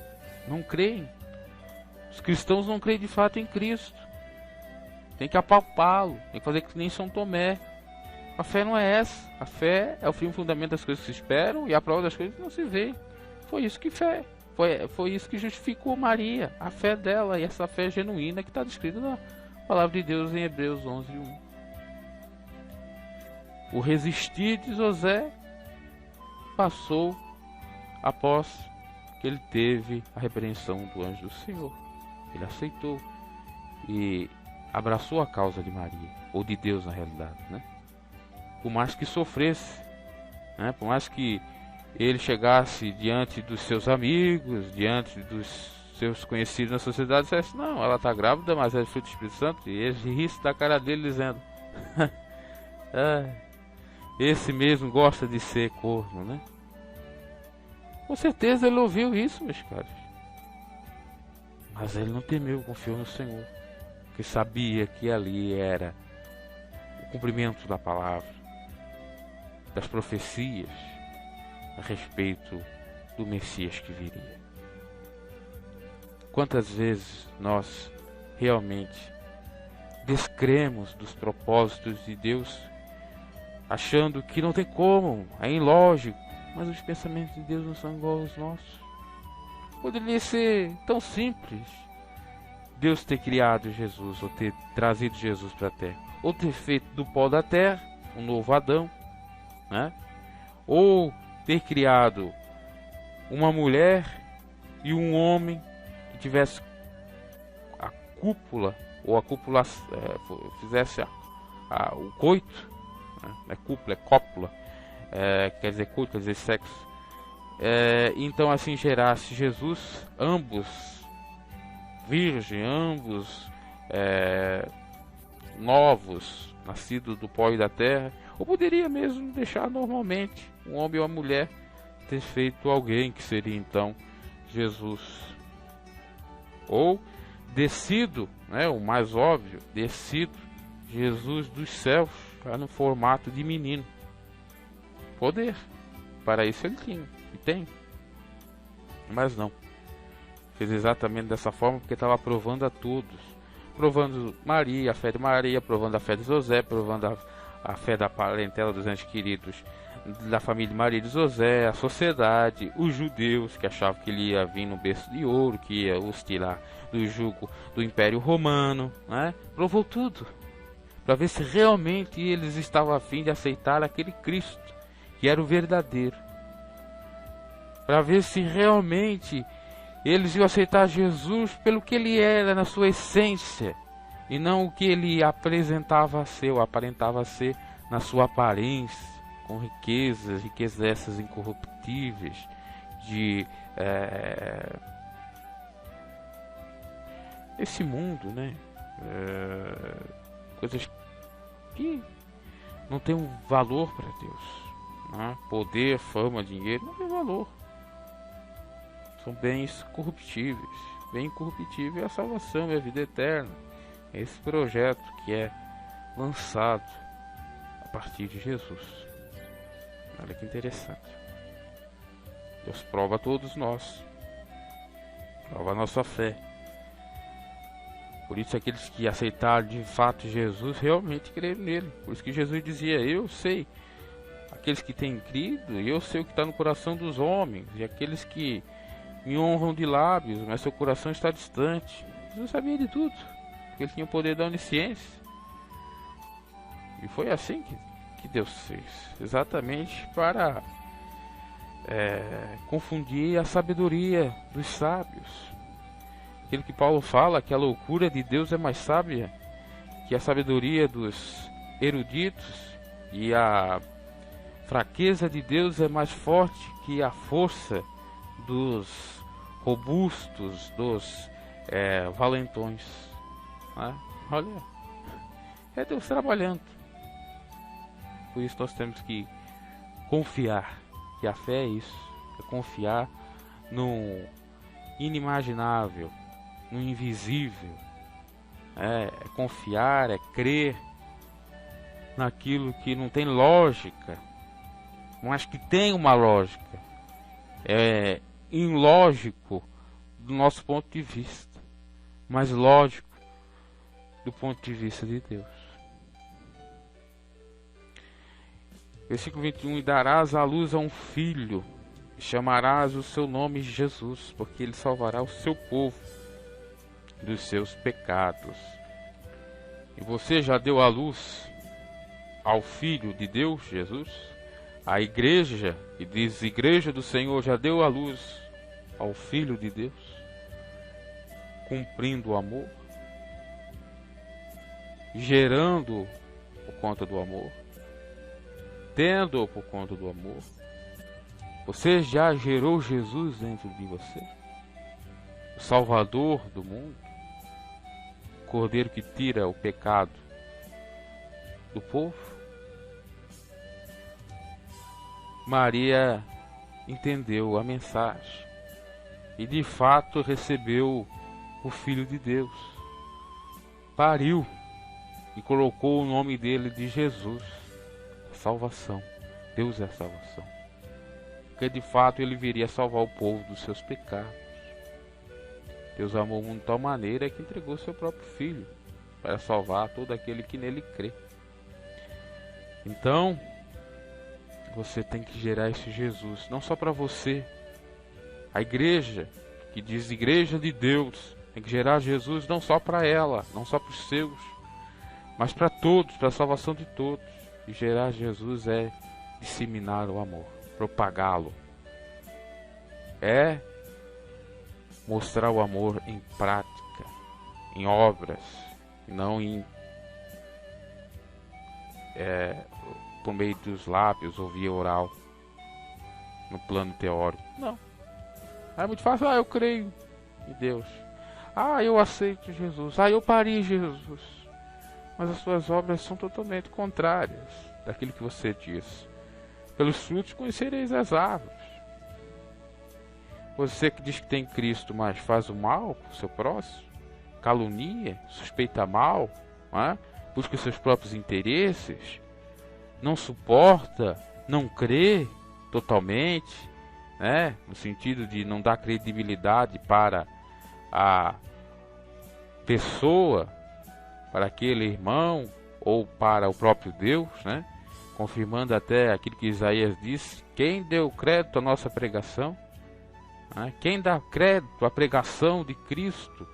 Os cristãos não creem de fato em Cristo. Tem que apalpá-lo, tem que fazer que nem São Tomé. A fé não é essa. A fé é o firme fundamento das coisas que se esperam e a prova das coisas que não se vê. Foi isso que foi isso que justificou Maria, a fé dela, e essa fé genuína que está descrita na palavra de Deus em Hebreus 11:1. O resistir de José passou após que ele teve a repreensão do anjo do Senhor. Ele aceitou e abraçou a causa de Maria, ou de Deus na realidade, né? Por mais que sofresse, né? Por mais que ele chegasse diante dos seus amigos, diante dos seus conhecidos na sociedade, e dissesse, não, ela está grávida, mas é fruto do Espírito Santo, e eles rissem da cara dele dizendo, esse mesmo gosta de ser corno, né? Com certeza ele ouviu isso, meus caros. Mas ele não temeu, confiou no Senhor, porque sabia que ali era o cumprimento da palavra, das profecias a respeito do Messias que viria. Quantas vezes nós realmente descremos dos propósitos de Deus, achando que não tem como, é ilógico, mas os pensamentos de Deus não são iguais aos nossos. Poderia ser tão simples Deus ter criado Jesus, ou ter trazido Jesus para a terra, ou ter feito do pó da terra um novo Adão, né? Ou ter criado uma mulher e um homem que tivesse a cúpula, ou a cúpula fizesse o coito, né? Não é cúpula, é cópula, quer dizer coito, quer dizer sexo. Então assim gerasse Jesus, ambos virgem, ambos novos, nascidos do pó e da terra. Ou poderia mesmo deixar normalmente um homem ou uma mulher ter feito alguém, que seria então Jesus. Ou descido, né, o mais óbvio, descido Jesus dos céus, já no formato de menino. Poder, para isso ele tinha e tem. Mas não, fez exatamente dessa forma porque estava provando a todos, provando Maria, a fé de Maria, provando a fé de José, provando a fé da parentela dos entes queridos da família de Maria e de José, a sociedade, os judeus que achavam que ele ia vir no berço de ouro, que ia os tirar do jugo do Império Romano, né? Provou tudo para ver se realmente eles estavam a fim de aceitar aquele Cristo que era o verdadeiro, para ver se realmente eles iam aceitar Jesus pelo que ele era na sua essência, e não o que ele apresentava a ser, ou aparentava ser na sua aparência, com riquezas essas incorruptíveis, de esse mundo, né? Coisas que não tem um valor para Deus, né? Poder, fama, dinheiro, não tem valor. São bens corruptíveis. Bem incorruptível é a salvação, é a vida eterna. É esse projeto que é lançado a partir de Jesus. Olha que interessante. Deus prova a todos nós, prova a nossa fé. Por isso aqueles que aceitaram de fato Jesus realmente creram nele. Por isso que Jesus dizia, eu sei. Aqueles que têm crido, eu sei o que está no coração dos homens. E aqueles que me honram de lábios, mas seu coração está distante. Jesus sabia de tudo, porque ele tinha o poder da onisciência. E foi assim que Deus fez, exatamente para confundir a sabedoria dos sábios. Aquilo que Paulo fala, que a loucura de Deus é mais sábia que a sabedoria dos eruditos, e a fraqueza de Deus é mais forte que a força dos robustos, dos valentões. Olha, é Deus trabalhando. Por isso nós temos que confiar, que a fé é isso, é confiar no inimaginável, no invisível, é confiar, é crer naquilo que não tem lógica, mas que tem uma lógica, é ilógico do nosso ponto de vista, mas lógico do ponto de vista de Deus. Versículo 21: E darás à luz a um filho, e chamarás o seu nome Jesus, porque ele salvará o seu povo dos seus pecados. E você já deu à luz ao Filho de Deus, Jesus? A igreja, que diz Igreja do Senhor, já deu à luz ao Filho de Deus, cumprindo o amor, gerando por conta do amor, tendo por conta do amor. Você já gerou Jesus dentro de você, o Salvador do mundo, o Cordeiro que tira o pecado do povo. Maria entendeu a mensagem e de fato recebeu o Filho de Deus, pariu e colocou o nome dele de Jesus, salvação. Deus é a salvação, porque de fato ele viria salvar o povo dos seus pecados. Deus amou o mundo de tal maneira que entregou seu próprio Filho para salvar todo aquele que nele crê. Então, você tem que gerar esse Jesus, não só para você. A igreja, que diz Igreja de Deus, tem que gerar Jesus não só para ela, não só para os seus, mas para todos, para a salvação de todos. E gerar Jesus é disseminar o amor, propagá-lo. É mostrar o amor em prática, em obras, e não por meio dos lábios ou via oral, no plano teórico. Não. É muito fácil. Eu creio em Deus. Eu aceito Jesus. Eu parei Jesus. Mas as suas obras são totalmente contrárias daquilo que você diz. Pelos frutos conhecereis as árvores. Você que diz que tem Cristo, mas faz o mal para o seu próximo, calunia, suspeita mal, busca os seus próprios interesses, não suporta, não crê totalmente, no sentido de não dar credibilidade para a pessoa, para aquele irmão ou para o próprio Deus, confirmando até aquilo que Isaías disse: quem deu crédito à nossa pregação? Quem dá crédito à pregação de Cristo?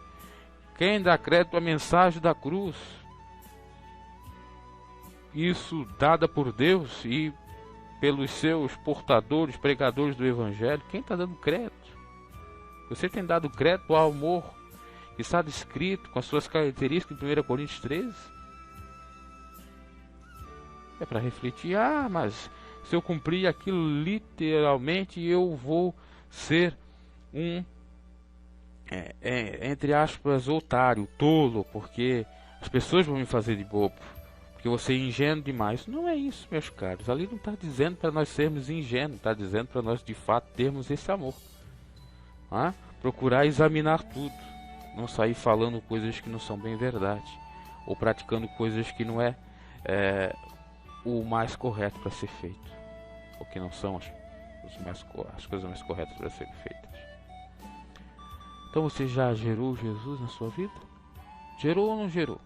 Quem dá crédito à mensagem da cruz? Isso dada por Deus e pelos seus portadores, pregadores do Evangelho. Quem está dando crédito? Você tem dado crédito ao amor que está descrito com as suas características em 1 Coríntios 13? É para refletir: mas se eu cumprir aquilo literalmente, eu vou ser entre aspas, otário, tolo, porque as pessoas vão me fazer de bobo, porque você é ingênuo demais. Não é isso, meus caros. Ali não está dizendo para nós sermos ingênuos, está dizendo para nós de fato termos esse amor. Procurar examinar tudo, não sair falando coisas que não são bem verdade, ou praticando coisas que não é o mais correto para ser feito, ou que não são as coisas mais corretas para serem feitas. Então você já gerou Jesus na sua vida? Gerou ou não gerou?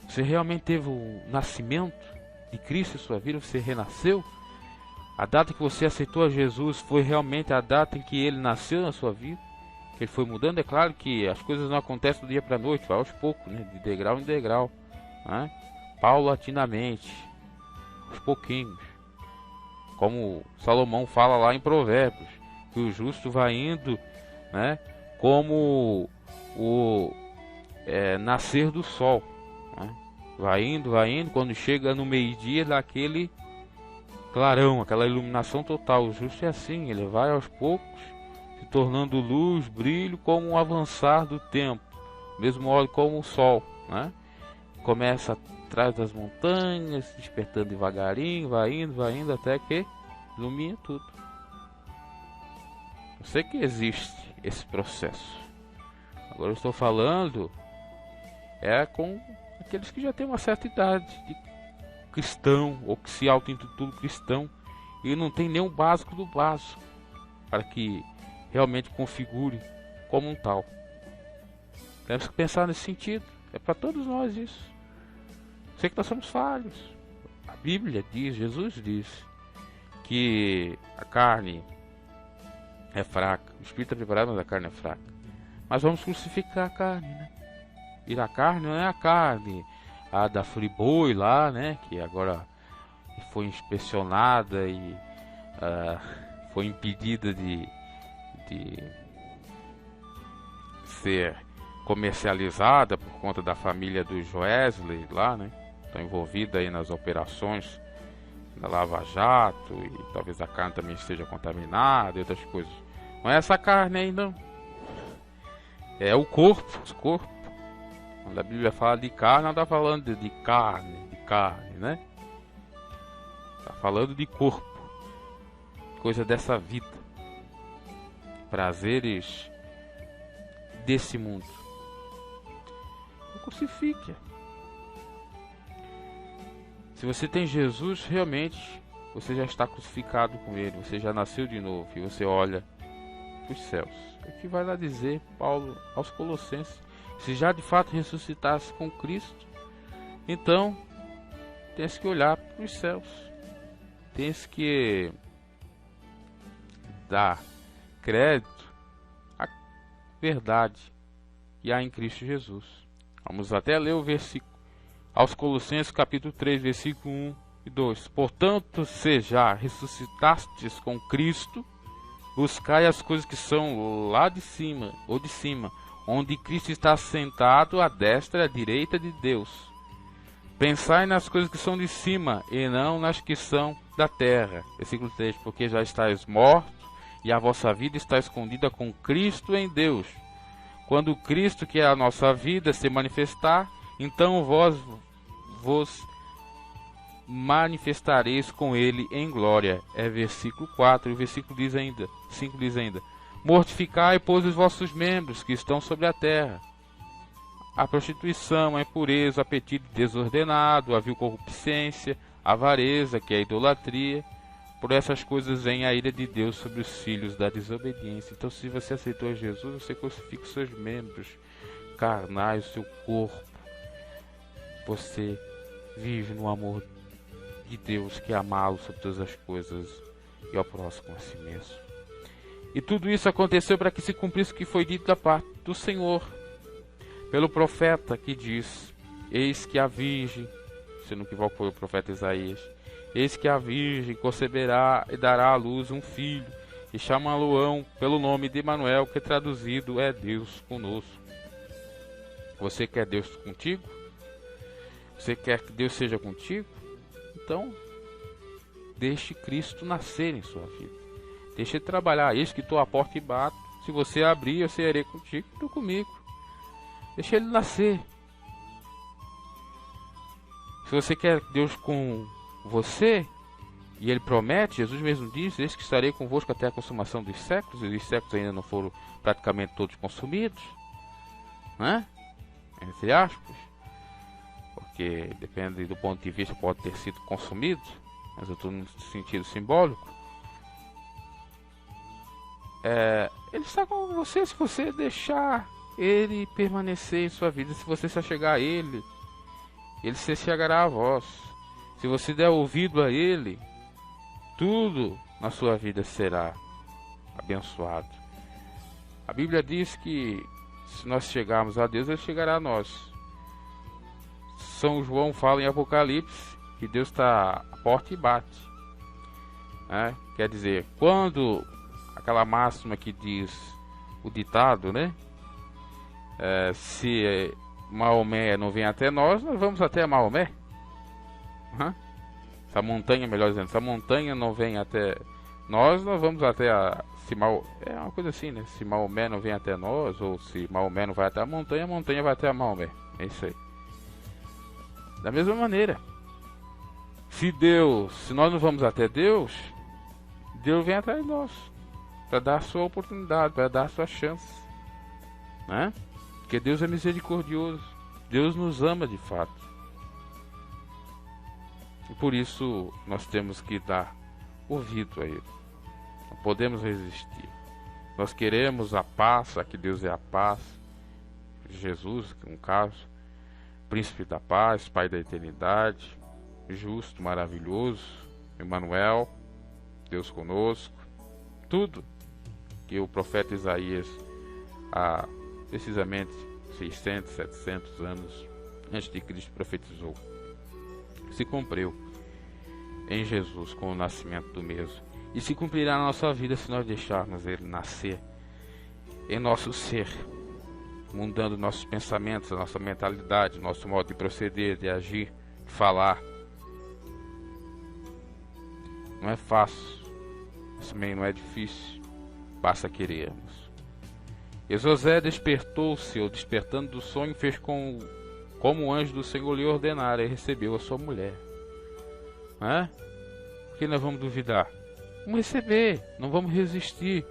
Você realmente teve o nascimento de Cristo em sua vida? Você renasceu? A data que você aceitou a Jesus foi realmente a data em que Ele nasceu na sua vida? Que Ele foi mudando? É claro que as coisas não acontecem do dia para a noite, vai aos poucos, de degrau em degrau. paulatinamente, aos pouquinhos. Como Salomão fala lá em Provérbios, que o justo vai indo, né, como o nascer do sol, né? Vai indo, quando chega no meio-dia, dá aquele clarão, aquela iluminação total. O justo é assim, ele vai aos poucos, se tornando luz, brilho, como o avançar do tempo, mesmo modo como o sol, né? Começa atrás das montanhas, despertando devagarinho, vai indo, até que ilumina tudo. Eu sei que existe esse processo. Agora eu estou falando com aqueles que já têm uma certa idade de cristão, ou que se auto-intitulam cristão, e não tem nem o básico do básico, para que realmente configure como um tal. Temos que pensar nesse sentido. É para todos nós isso. Sei que nós somos falhos. A Bíblia diz, Jesus diz, que a carne é fraca. O espírito é preparado, mas a carne é fraca. Mas vamos crucificar a carne, né? E a carne não é a carne, a da Friboi lá, né? Que agora foi inspecionada e foi impedida de ser comercializada por conta da família do Joesley lá, né? Estão envolvida aí nas operações da Lava Jato, e talvez a carne também esteja contaminada e outras coisas. Não é essa carne aí, não. É o corpo, os corpos. Quando a Bíblia fala de carne, não está falando de carne, né? Está falando de corpo, coisa dessa vida, prazeres desse mundo. Não crucifique. Se você tem Jesus, realmente você já está crucificado com Ele, você já nasceu de novo e você olha para os céus. O que vai lá dizer Paulo aos Colossenses? Se já de fato ressuscitasse com Cristo, então tens que olhar para os céus, tens que dar crédito à verdade que há em Cristo Jesus. Vamos até ler o versículo aos Colossenses capítulo 3, versículo 1 e 2. Portanto, se já ressuscitastes com Cristo, buscai as coisas que são lá de cima, ou de cima, onde Cristo está sentado à destra e à direita de Deus. Pensai nas coisas que são de cima, e não nas que são da terra. Versículo 3. Porque já estáis mortos, e a vossa vida está escondida com Cristo em Deus. Quando Cristo, que é a nossa vida, se manifestar, então vos manifestareis com Ele em glória. É versículo 4. E o versículo 5 diz ainda: mortificai, pois, os vossos membros que estão sobre a terra: a prostituição, a impureza, o apetite desordenado, a vil concupiscência, a avareza, que é a idolatria. Por essas coisas vem a ira de Deus sobre os filhos da desobediência. Então, se você aceitou Jesus, você crucifica os seus membros carnais, o seu corpo. Você vive no amor de Deus, que é amá-lo sobre todas as coisas e ao próximo a si mesmo. E tudo isso aconteceu para que se cumprisse o que foi dito da parte do Senhor pelo profeta, que diz: eis que a virgem, se não equivoco foi o profeta Isaías, eis que a virgem conceberá e dará à luz um filho, e chamá-lo-ão pelo nome de Emanuel, que traduzido é Deus conosco. Você quer Deus contigo? Você quer que Deus seja contigo? Então, deixe Cristo nascer em sua vida. Deixe Ele trabalhar. Eis que estou à porta e bato. Se você abrir, eu serei contigo, tu comigo. Deixe Ele nascer. Se você quer Deus com você, e Ele promete, Jesus mesmo diz: eis que estarei convosco até a consumação dos séculos, e os séculos ainda não foram praticamente todos consumidos, né? Entre aspas, porque depende do ponto de vista, pode ter sido consumido, mas eu estou no sentido simbólico. Ele está com você se você deixar Ele permanecer em sua vida. Se você se achegar a Ele, Ele se chegará a vós. Se você der ouvido a Ele, tudo na sua vida será abençoado. A Bíblia diz que se nós chegarmos a Deus, Ele chegará a nós. São João fala em Apocalipse que Deus está à porta e bate. Quer dizer, quando aquela máxima que diz o ditado, né? Se Maomé não vem até nós, nós vamos até Maomé. Se a montanha, melhor dizendo, se a montanha não vem até nós, nós vamos até a... É uma coisa assim, né? Se Maomé não vem até nós, ou se Maomé não vai até a montanha vai até a Maomé. É isso aí. Da mesma maneira, se nós não vamos até Deus, Deus vem atrás de nós para dar a sua oportunidade, para dar a sua chance, né? Porque Deus é misericordioso, Deus nos ama de fato, e por isso nós temos que dar ouvido a Ele. Não podemos resistir. Nós queremos a paz, aqui Deus é a paz. Jesus, no caso, Príncipe da paz, Pai da eternidade, justo, maravilhoso, Emmanuel, Deus conosco, tudo que o profeta Isaías, há precisamente 600, 700 anos antes de Cristo profetizou, se cumpriu em Jesus com o nascimento do mesmo, e se cumprirá na nossa vida se nós deixarmos Ele nascer em nosso ser, mudando nossos pensamentos, a nossa mentalidade, nosso modo de proceder, de agir, de falar. Não é fácil, mas também não é difícil, basta querermos. E José despertou-se, ou despertando do sonho, fez como o anjo do Senhor lhe ordenara, e recebeu a sua mulher. Por que nós vamos duvidar? Vamos receber, não vamos resistir,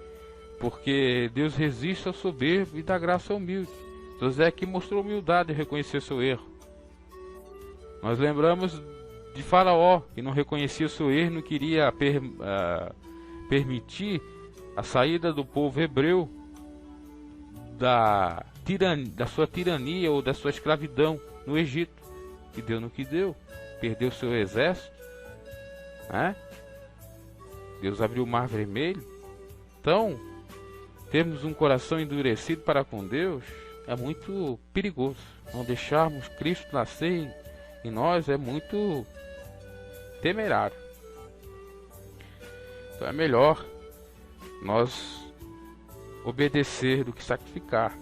porque Deus resiste ao soberbo e dá graça ao humilde. José aqui mostrou humildade em reconhecer seu erro. Nós lembramos de Faraó, que não reconhecia seu erro, não queria permitir a saída do povo hebreu da sua tirania ou da sua escravidão no Egito. E Deus no que deu, perdeu seu exército, Deus abriu o mar vermelho. Então, termos um coração endurecido para com Deus é muito perigoso. Não deixarmos Cristo nascer em nós é muito temerário. Então é melhor nós obedecer do que sacrificar,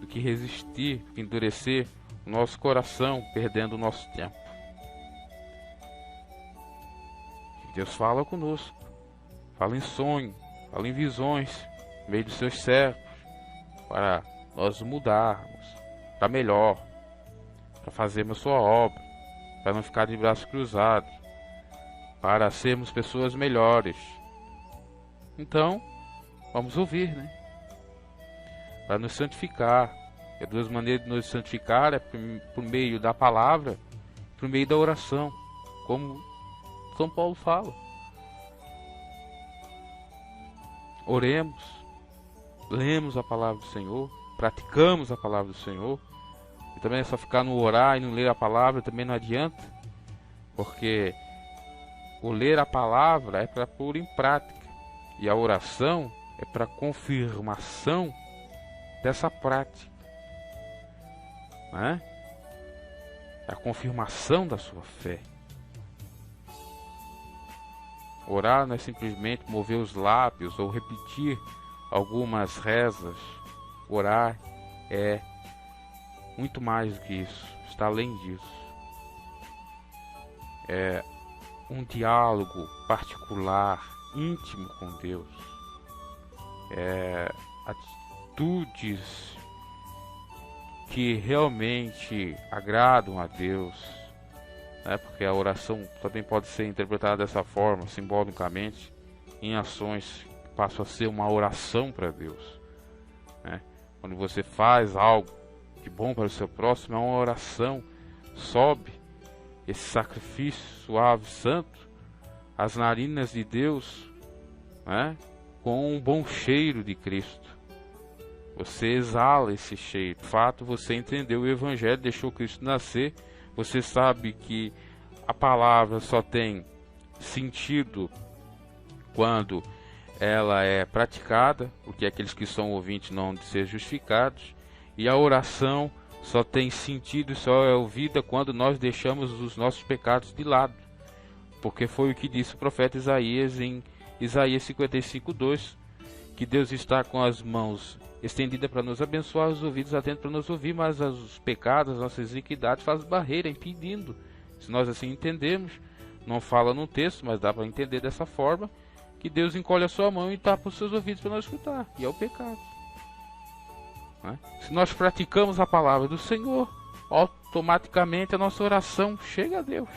do que resistir, do que endurecer o nosso coração, perdendo o nosso tempo. Deus fala conosco, fala em sonho, fala em visões, no meio dos seus servos, para nós mudarmos para melhor, para fazermos sua obra, para não ficar de braços cruzados, para sermos pessoas melhores. Então, vamos ouvir, para nos santificar. E duas maneiras de nos santificar é por meio da palavra, por meio da oração, como São Paulo fala. Oremos, lemos a palavra do Senhor, praticamos a palavra do Senhor. E também é só ficar no orar e não ler a palavra, também não adianta, porque o ler a palavra é para pôr em prática, e a oração é para confirmação dessa prática, é a confirmação da sua fé. Orar não é simplesmente mover os lábios ou repetir algumas rezas. Orar é muito mais do que isso, está além disso. É um diálogo particular, íntimo com Deus. É atitudes que realmente agradam a Deus, porque a oração também pode ser interpretada dessa forma, simbolicamente, em ações que passam a ser uma oração para Deus. Quando você faz algo de bom para o seu próximo, é uma oração, sobe esse sacrifício suave, santo, às narinas de Deus, com um bom cheiro de Cristo. Você exala esse cheiro. De fato, você entendeu o Evangelho, deixou Cristo nascer. Você sabe que a palavra só tem sentido quando ela é praticada, porque aqueles que são ouvintes não hão de ser justificados. E a oração só tem sentido, só é ouvida quando nós deixamos os nossos pecados de lado. Porque foi o que disse o profeta Isaías em Isaías 55:2, que Deus está com as mãos estendidas para nos abençoar, os ouvidos atentos para nos ouvir, mas os pecados, as nossas iniquidades fazem barreira, impedindo. Se nós assim entendemos, não fala no texto, mas dá para entender dessa forma, que Deus encolhe a sua mão e tapa os seus ouvidos para nós escutar, e é o pecado. Se nós praticamos a palavra do Senhor, automaticamente a nossa oração chega a Deus.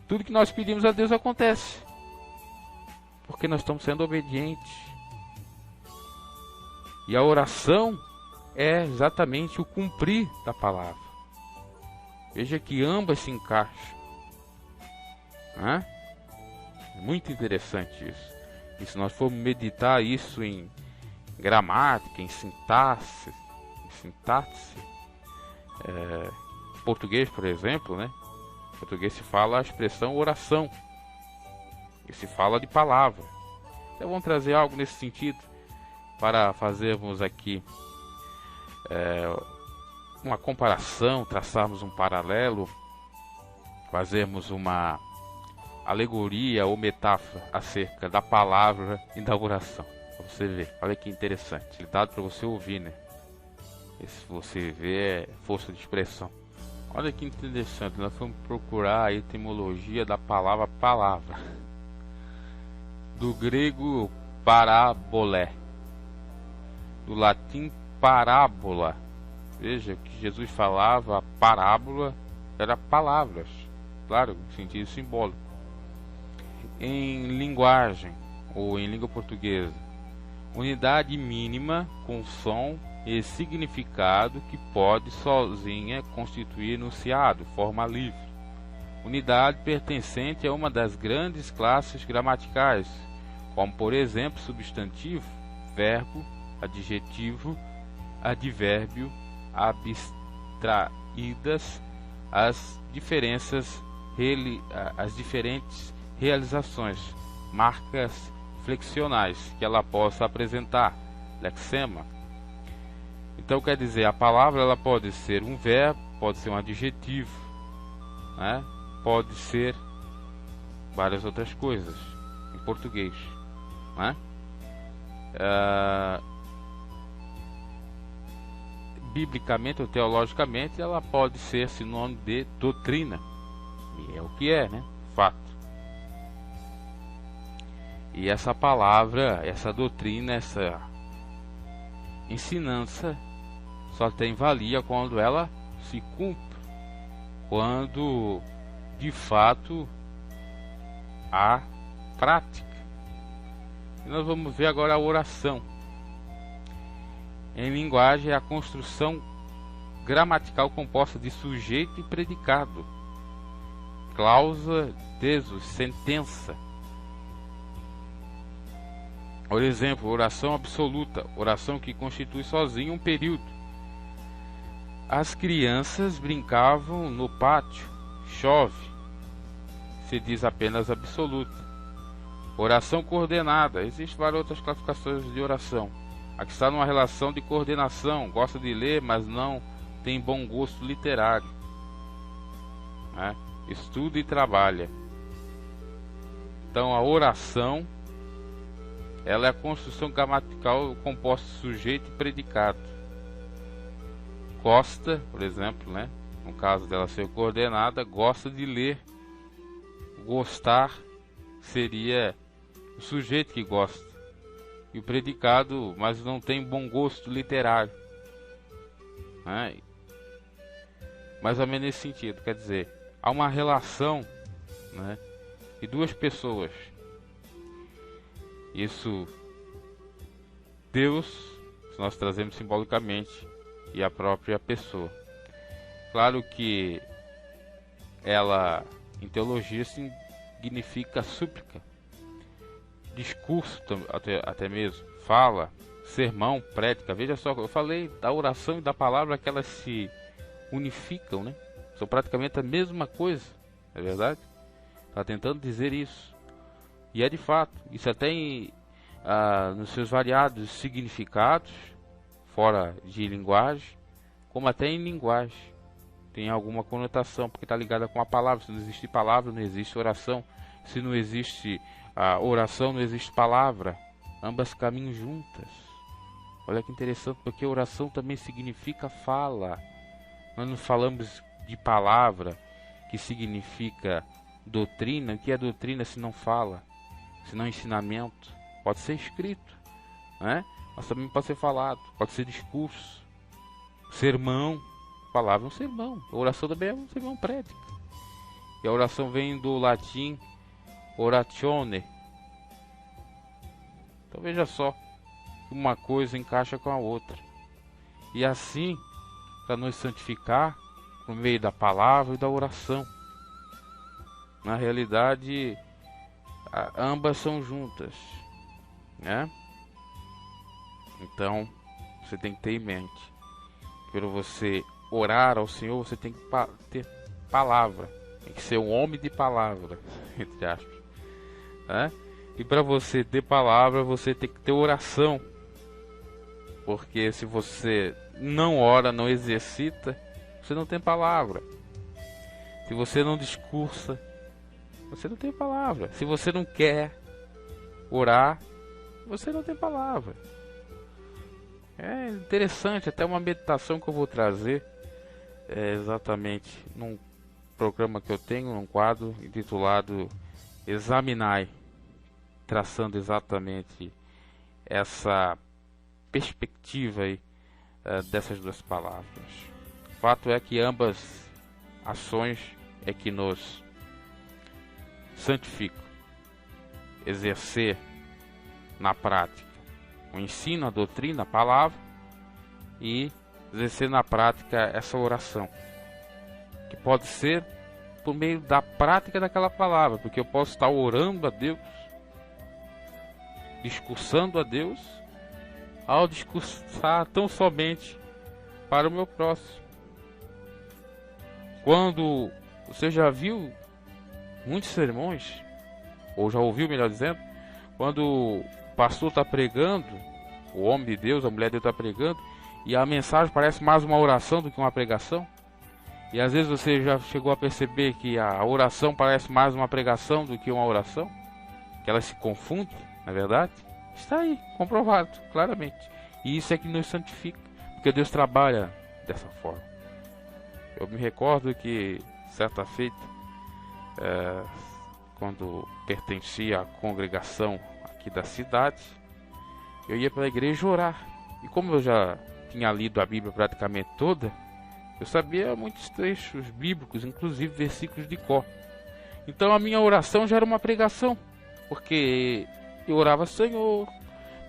Tudo que nós pedimos a Deus acontece, porque nós estamos sendo obedientes. E a oração é exatamente o cumprir da palavra. Veja que ambas se encaixam. É muito interessante isso. E se nós formos meditar isso em gramática, em sintaxe, português, por exemplo, né? Em português se fala a expressão oração, e se fala de palavra. Então vamos trazer algo nesse sentido para fazermos aqui uma comparação, traçarmos um paralelo, fazermos uma alegoria ou metáfora acerca da palavra e da oração. Para você ver, olha que interessante, dado para você ouvir, né? Esse você vê é força de expressão. Olha que interessante, nós vamos procurar a etimologia da palavra palavra, do grego parabolé, do latim parábola. Veja que Jesus falava, a parábola era palavras, claro, no sentido simbólico. Em linguagem, ou em língua portuguesa, unidade mínima com som e significado que pode sozinha constituir enunciado, forma livre. Unidade pertencente a uma das grandes classes gramaticais, como por exemplo substantivo, verbo, adjetivo, advérbio, abstraídas as diferentes realizações, marcas flexionais que ela possa apresentar, lexema. Então quer dizer, a palavra ela pode ser um verbo, pode ser um adjetivo, né? Pode ser várias outras coisas em português, né? Biblicamente ou teologicamente ela pode ser sinônimo de doutrina, e é o que é, né? Fato. E essa palavra, essa doutrina, essa ensinança só tem valia quando ela se cumpre, quando de fato há prática. E nós vamos ver agora a oração. Em linguagem é a construção gramatical composta de sujeito e predicado, cláusula, desus, sentença. Por exemplo, oração absoluta, oração que constitui sozinho um período. As crianças brincavam no pátio, chove, se diz apenas absoluta. Oração coordenada, existem várias outras classificações de oração. Aqui está numa relação de coordenação, gosta de ler, mas não tem bom gosto literário, né? Estuda e trabalha. Então a oração, ela é a construção gramatical composta de sujeito e predicado. Gosta, por exemplo, né? No caso dela ser coordenada, gosta de ler. Gostar seria o sujeito que gosta. E o predicado, mas não tem bom gosto literário, né? Mais ou menos nesse sentido, quer dizer, há uma relação, né, de duas pessoas. Isso, Deus, se nós trazemos simbolicamente, e a própria pessoa. Claro que ela, em teologia, significa súplica, discurso até mesmo, fala, sermão, prédica. Veja só, eu falei da oração e da palavra que elas se unificam, né? São praticamente a mesma coisa, não é verdade? Está tentando dizer isso. E é de fato, isso até nos seus variados significados, fora de linguagem, como até em linguagem. Tem alguma conotação, porque está ligada com a palavra. Se não existe palavra, não existe oração. Se não existe a oração, não existe palavra. Ambas caminham juntas. Olha que interessante, porque oração também significa fala. Nós não falamos de palavra, que significa doutrina. O que é doutrina se não fala? Se não ensinamento? Pode ser escrito, né? Mas também pode ser falado, pode ser discurso, sermão. Palavra é um sermão, a oração também é um sermão prédica. E a oração vem do latim oratione. Então veja só, uma coisa encaixa com a outra. E assim, para nos santificar, por meio da palavra e da oração. Na realidade, ambas são juntas, né? Então, você tem que ter em mente, para você orar ao Senhor, você tem que ter palavra, tem que ser um homem de palavra, entre aspas, né? E para você ter palavra, você tem que ter oração, porque se você não ora, não exercita, você não tem palavra. Se você não discursa, você não tem palavra. Se você não quer orar, você não tem palavra. É interessante, até uma meditação que eu vou trazer, exatamente num programa que eu tenho, num quadro intitulado Examinai, traçando exatamente essa perspectiva aí, dessas duas palavras. O fato é que ambas ações é que nos santificam. Exercer na prática o ensino, a doutrina, a palavra, e exercer na prática essa oração, que pode ser por meio da prática daquela palavra, porque eu posso estar orando a Deus, discursando a Deus, ao discursar tão somente para o meu próximo. Quando você já viu muitos sermões, ou já ouviu, melhor dizendo, quando o pastor está pregando, o homem de Deus, a mulher de Deus está pregando, e a mensagem parece mais uma oração do que uma pregação. E às vezes você já chegou a perceber que a oração parece mais uma pregação do que uma oração, que ela se confunde, na verdade. Está aí, comprovado, claramente. E isso é que nos santifica, porque Deus trabalha dessa forma. Eu me recordo que, certa feita, quando pertencia à congregação aqui da cidade, eu ia para a igreja orar. E como eu já tinha lido a Bíblia praticamente toda, eu sabia muitos trechos bíblicos, inclusive versículos de cor. Então a minha oração já era uma pregação, porque eu orava: Senhor,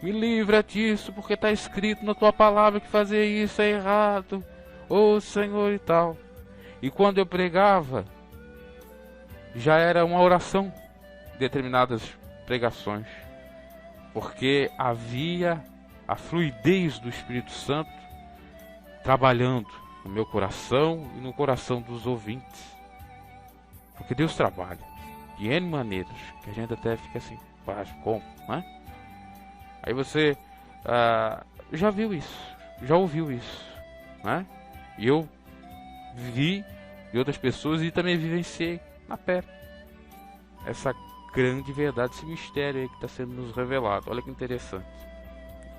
me livra disso, porque está escrito na tua palavra que fazer isso é errado. Ô Senhor, e tal. E quando eu pregava, já era uma oração, determinadas pregações, porque havia a fluidez do Espírito Santo trabalhando no meu coração e no coração dos ouvintes. Porque Deus trabalha de N maneiras, que a gente até fica assim: como, né? Aí você já viu isso, já ouviu isso, né? E eu vi de outras pessoas e também vivenciei na pele essa grande verdade, esse mistério aí que está sendo nos revelado. Olha que interessante.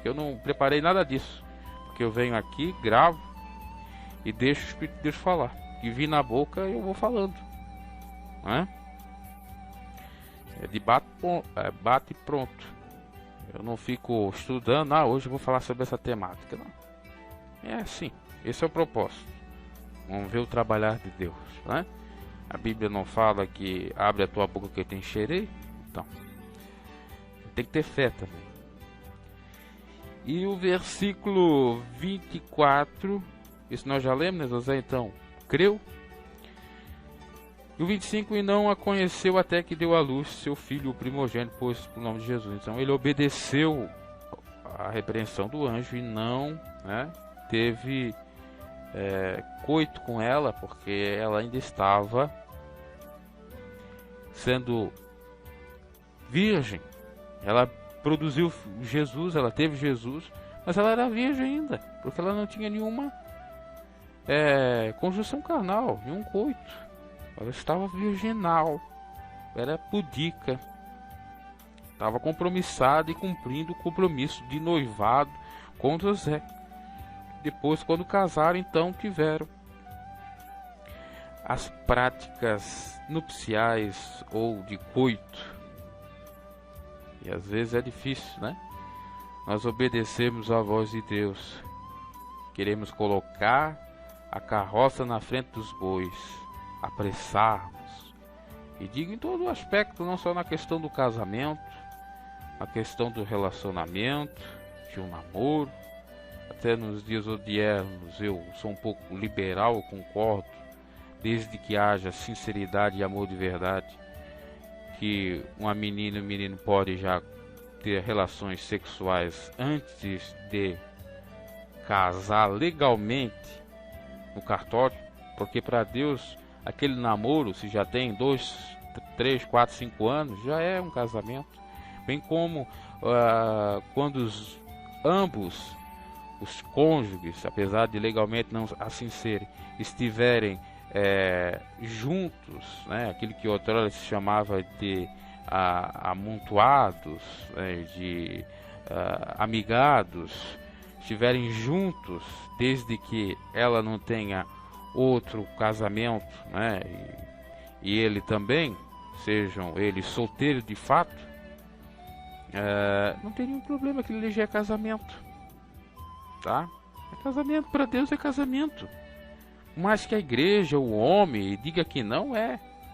Eu não preparei nada disso, porque eu venho aqui, gravo e deixo o Espírito de Deus falar. E vi na boca e eu vou falando, né? É de bate pronto. Eu não fico estudando, hoje eu vou falar sobre essa temática. Não. É assim, esse é o propósito. Vamos ver o trabalhar de Deus, né? A Bíblia não fala que abre a tua boca que eu te encherei? Então, tem que ter fé também. E o versículo 24, isso nós já lemos, né, José? Então, creu. E o 25, e não a conheceu até que deu à luz seu filho, o primogênito, pôs o nome de Jesus. Então ele obedeceu à repreensão do anjo e não, né, teve coito com ela, porque ela ainda estava sendo virgem. Ela produziu Jesus, ela teve Jesus, mas ela era virgem ainda, porque ela não tinha nenhuma conjunção carnal, em um coito. Ela estava virginal, era pudica, estava compromissada e cumprindo o compromisso de noivado com José. Depois, quando casaram, então tiveram as práticas nupciais ou de coito. E às vezes é difícil, né? Nós obedecemos à voz de Deus. Queremos colocar a carroça na frente dos bois, apressarmos. E digo em todo o aspecto, não só na questão do casamento, na questão do relacionamento, de um namoro. Até nos dias odiernos eu sou um pouco liberal, eu concordo, desde que haja sinceridade e amor de verdade, que uma menina e um menino podem já ter relações sexuais antes de casar legalmente no cartório, porque para Deus aquele namoro, se já tem 2, 3, 4, 5 anos, já é um casamento. Bem como quando ambos os cônjuges, apesar de legalmente não assim serem, estiverem juntos, né, aquilo que outrora se chamava de amontoados, né, de amigados, estiverem juntos, desde que ela não tenha outro casamento, né, e ele também, sejam eles solteiros de fato, não teria um problema, que ele já é casamento, tá? É casamento, para Deus é casamento. Mas que a igreja, o homem, diga que não,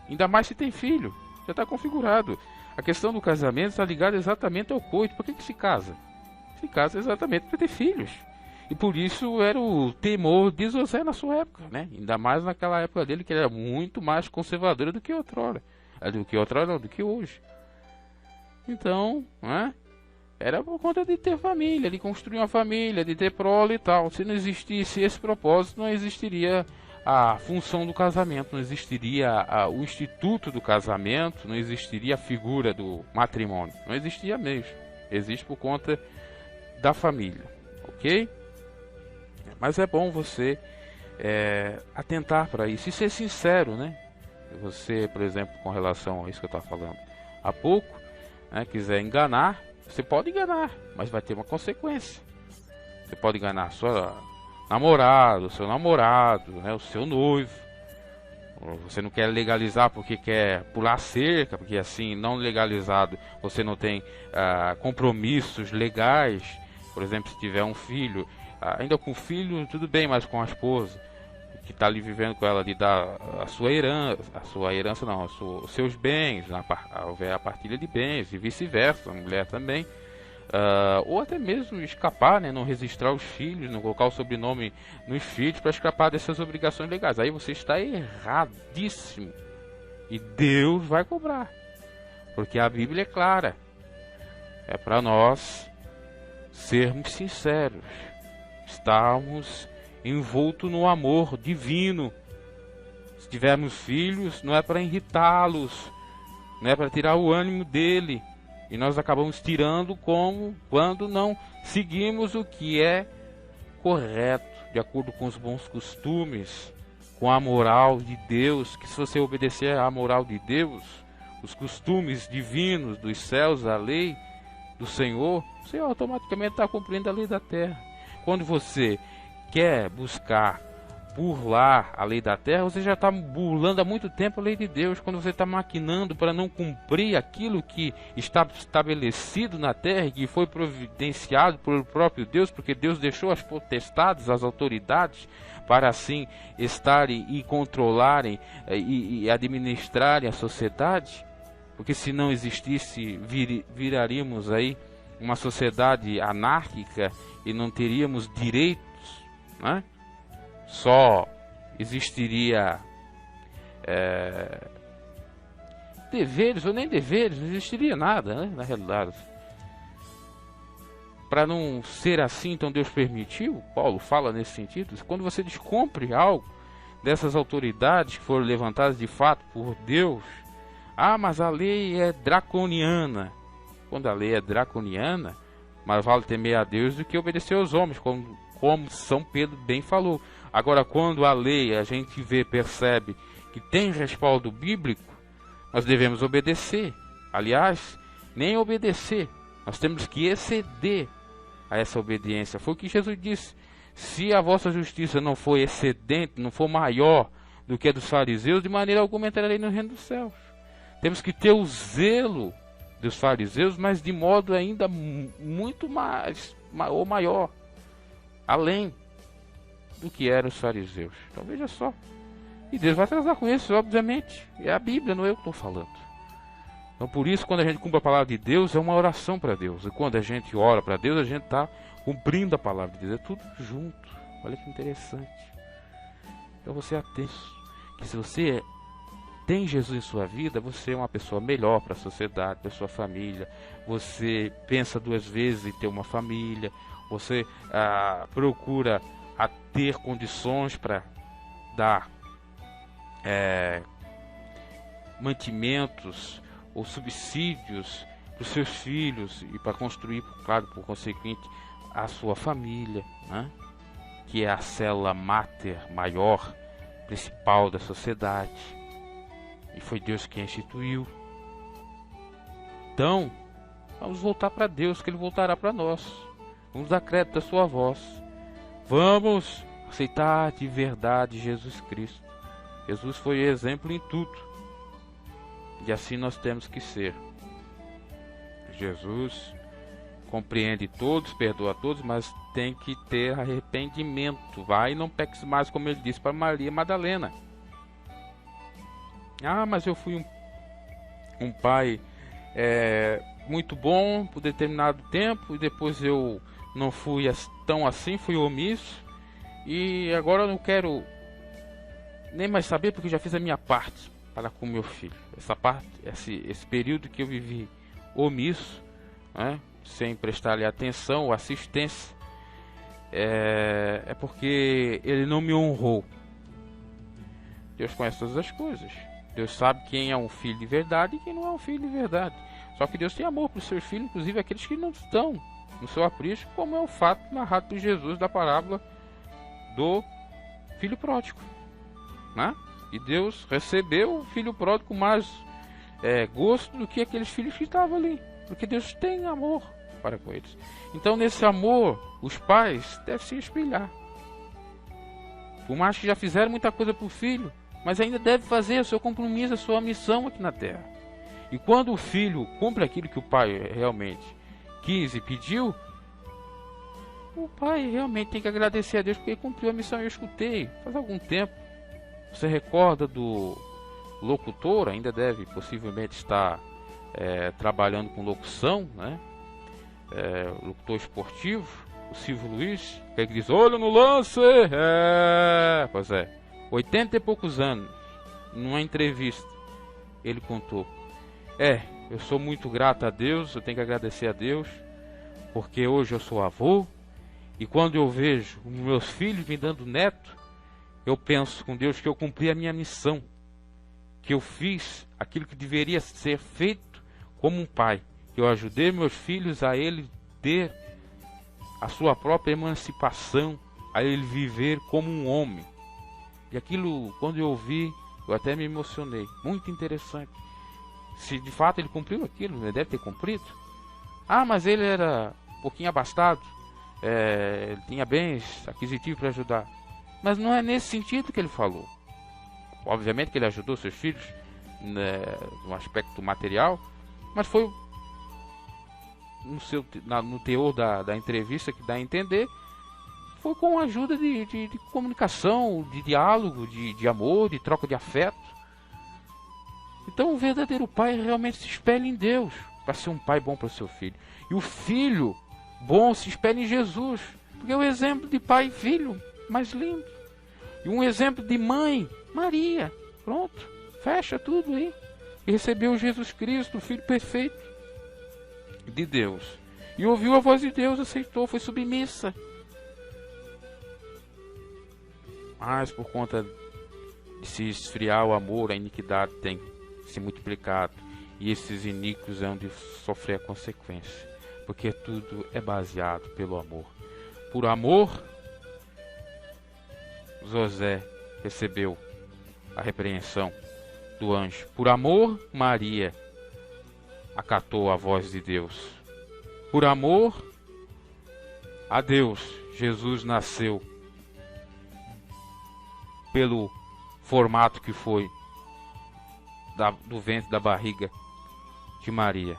ainda mais se tem filho, já está configurado. A questão do casamento está ligada exatamente ao coito. Por que se casa? Se casa exatamente para ter filhos. E por isso era o temor de José na sua época, né? Ainda mais naquela época dele, que era muito mais conservadora do que outrora. Do que hoje. Então, né? Era por conta de ter família, de construir uma família, de ter prole e tal. Se não existisse esse propósito, não existiria a função do casamento, não existiria o instituto do casamento, não existiria a figura do matrimônio. Não existia mesmo. Existe por conta da família, ok? Mas é bom você atentar para isso e ser sincero, né? Se você, por exemplo, com relação a isso que eu estava falando há pouco, né, quiser enganar, você pode enganar, mas vai ter uma consequência. Você pode enganar sua namorada, o seu namorado, né, o seu noivo. Você não quer legalizar porque quer pular cerca, porque assim, não legalizado, você não tem compromissos legais. Por exemplo, se tiver um filho, ainda com o filho tudo bem, mas com a esposa que está ali vivendo com ela, de dar os seus bens, houver a partilha de bens e vice-versa, a mulher também, ou até mesmo escapar, né, não registrar os filhos, não colocar o sobrenome nos filhos para escapar dessas obrigações legais. Aí você está erradíssimo e Deus vai cobrar, porque a Bíblia é clara, é para nós sermos sinceros, estarmos envolto no amor divino. Se tivermos filhos, não é para irritá-los, não é para tirar o ânimo dele, e nós acabamos tirando quando não seguimos o que é correto, de acordo com os bons costumes, com a moral de Deus. Que se você obedecer à moral de Deus, os costumes divinos dos céus, a lei do Senhor, você automaticamente está cumprindo a lei da terra. Quando você quer buscar burlar a lei da terra, você já está burlando há muito tempo a lei de Deus. Quando você está maquinando para não cumprir aquilo que está estabelecido na terra e que foi providenciado pelo próprio Deus, porque Deus deixou as potestades, as autoridades, para assim estarem e controlarem e administrarem a sociedade, porque se não existisse, viraríamos aí uma sociedade anárquica e não teríamos direitos, né? Só existiria deveres ou nem deveres, não existiria nada, né? Na realidade, para não ser assim, então Deus permitiu. Paulo fala nesse sentido. Quando você descumpre algo dessas autoridades que foram levantadas de fato por Deus, mas a lei é draconiana. Quando a lei é draconiana, mais vale temer a Deus do que obedecer aos homens, como São Pedro bem falou. Agora, quando a lei a gente vê, percebe que tem respaldo bíblico, nós devemos obedecer. Aliás, nem obedecer, nós temos que exceder a essa obediência. Foi o que Jesus disse: se a vossa justiça não for excedente, não for maior do que a dos fariseus, de maneira alguma entrarei no reino dos céus. Temos que ter o zelo dos fariseus, mas de modo ainda muito mais, ou maior, além do que eram os fariseus. Então veja só. E Deus vai tratar com isso, obviamente. É a Bíblia, não é eu que estou falando. Então por isso, quando a gente cumpre a palavra de Deus, é uma oração para Deus. E quando a gente ora para Deus, a gente está cumprindo a palavra de Deus. É tudo junto. Olha que interessante. Então você atento que se você tem Jesus em sua vida, você é uma pessoa melhor para a sociedade, para a sua família. Você pensa duas vezes em ter uma família. Você procura ter condições para dar mantimentos ou subsídios para os seus filhos e para construir, claro, por consequente, a sua família, né? Que é a célula máter maior, principal da sociedade. E foi Deus quem instituiu. Então, vamos voltar para Deus, que Ele voltará para nós. Vamos dar crédito à sua voz. Vamos aceitar de verdade Jesus Cristo. Jesus foi exemplo em tudo. E assim nós temos que ser. Jesus compreende todos, perdoa todos, mas tem que ter arrependimento. Vai e não peques mais, como ele disse para Maria Madalena. Ah, mas eu fui um pai muito bom por determinado tempo e depois eu não fui tão assim, fui omisso e agora eu não quero nem mais saber porque eu já fiz a minha parte para com meu filho. Essa parte, esse período que eu vivi omisso, né, sem prestar-lhe atenção ou assistência, é porque ele não me honrou. Deus conhece todas as coisas. Deus sabe quem é um filho de verdade e quem não é um filho de verdade. Só que Deus tem amor para os seus filhos, inclusive aqueles que não estão no seu aprisco, como é o fato narrado por Jesus da parábola do filho pródigo, né? E Deus recebeu o filho pródigo com mais gosto do que aqueles filhos que estavam ali, porque Deus tem amor para com eles. Então nesse amor, os pais devem se espelhar. Por mais que já fizeram muita coisa para o filho, mas ainda deve fazer o seu compromisso, a sua missão aqui na terra. E quando o filho cumpre aquilo que o pai realmente quis e pediu, o pai realmente tem que agradecer a Deus porque ele cumpriu a missão. Eu escutei faz algum tempo. Você recorda do locutor, ainda deve possivelmente estar trabalhando com locução, né? Locutor esportivo, o Silvio Luiz, que ele diz: olha no lance! Pois é, 80 e poucos anos, numa entrevista, ele contou: eu sou muito grato a Deus, eu tenho que agradecer a Deus, porque hoje eu sou avô, e quando eu vejo os meus filhos me dando neto, eu penso com Deus que eu cumpri a minha missão, que eu fiz aquilo que deveria ser feito como um pai, que eu ajudei meus filhos a ele ter a sua própria emancipação, a ele viver como um homem. E aquilo, quando eu ouvi, eu até me emocionei. Muito interessante. Se de fato ele cumpriu aquilo, ele deve ter cumprido. Ah, mas ele era um pouquinho abastado, ele tinha bens aquisitivos para ajudar. Mas não é nesse sentido que ele falou. Obviamente que ele ajudou seus filhos, né, no aspecto material, mas foi no teor da entrevista que dá a entender, foi com a ajuda de comunicação, de diálogo, de amor, de troca de afeto. Então o verdadeiro pai realmente se espelha em Deus para ser um pai bom para o seu filho. E o filho bom se espelha em Jesus, porque é o exemplo de pai e filho mais lindo. E um exemplo de mãe, Maria. Pronto, fecha tudo aí. E recebeu Jesus Cristo, o Filho perfeito de Deus. E ouviu a voz de Deus, aceitou, foi submissa. Mas por conta de se esfriar o amor, a iniquidade tem se multiplicado. E esses iníquos hão de sofrer a consequência. Porque tudo é baseado pelo amor. Por amor, José recebeu a repreensão do anjo. Por amor, Maria acatou a voz de Deus. Por amor a Deus, Jesus nasceu pelo formato que foi do ventre, da barriga de Maria.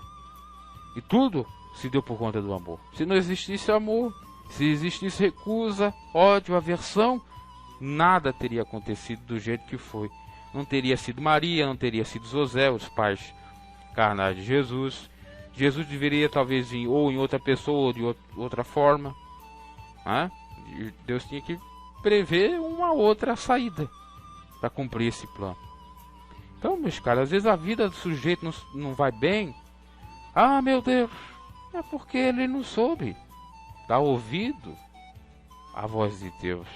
E tudo se deu por conta do amor. Se não existisse amor, se existisse recusa, ódio, aversão, nada teria acontecido do jeito que foi. Não teria sido Maria, não teria sido José, os pais carnais de Jesus. Jesus deveria talvez vir ou em outra pessoa ou de outra forma. Né? Deus tinha que prever uma outra saída para cumprir esse plano. Então, meus caros, às vezes a vida do sujeito não vai bem. Ah, meu Deus, é porque ele não soube dar ouvido à voz de Deus.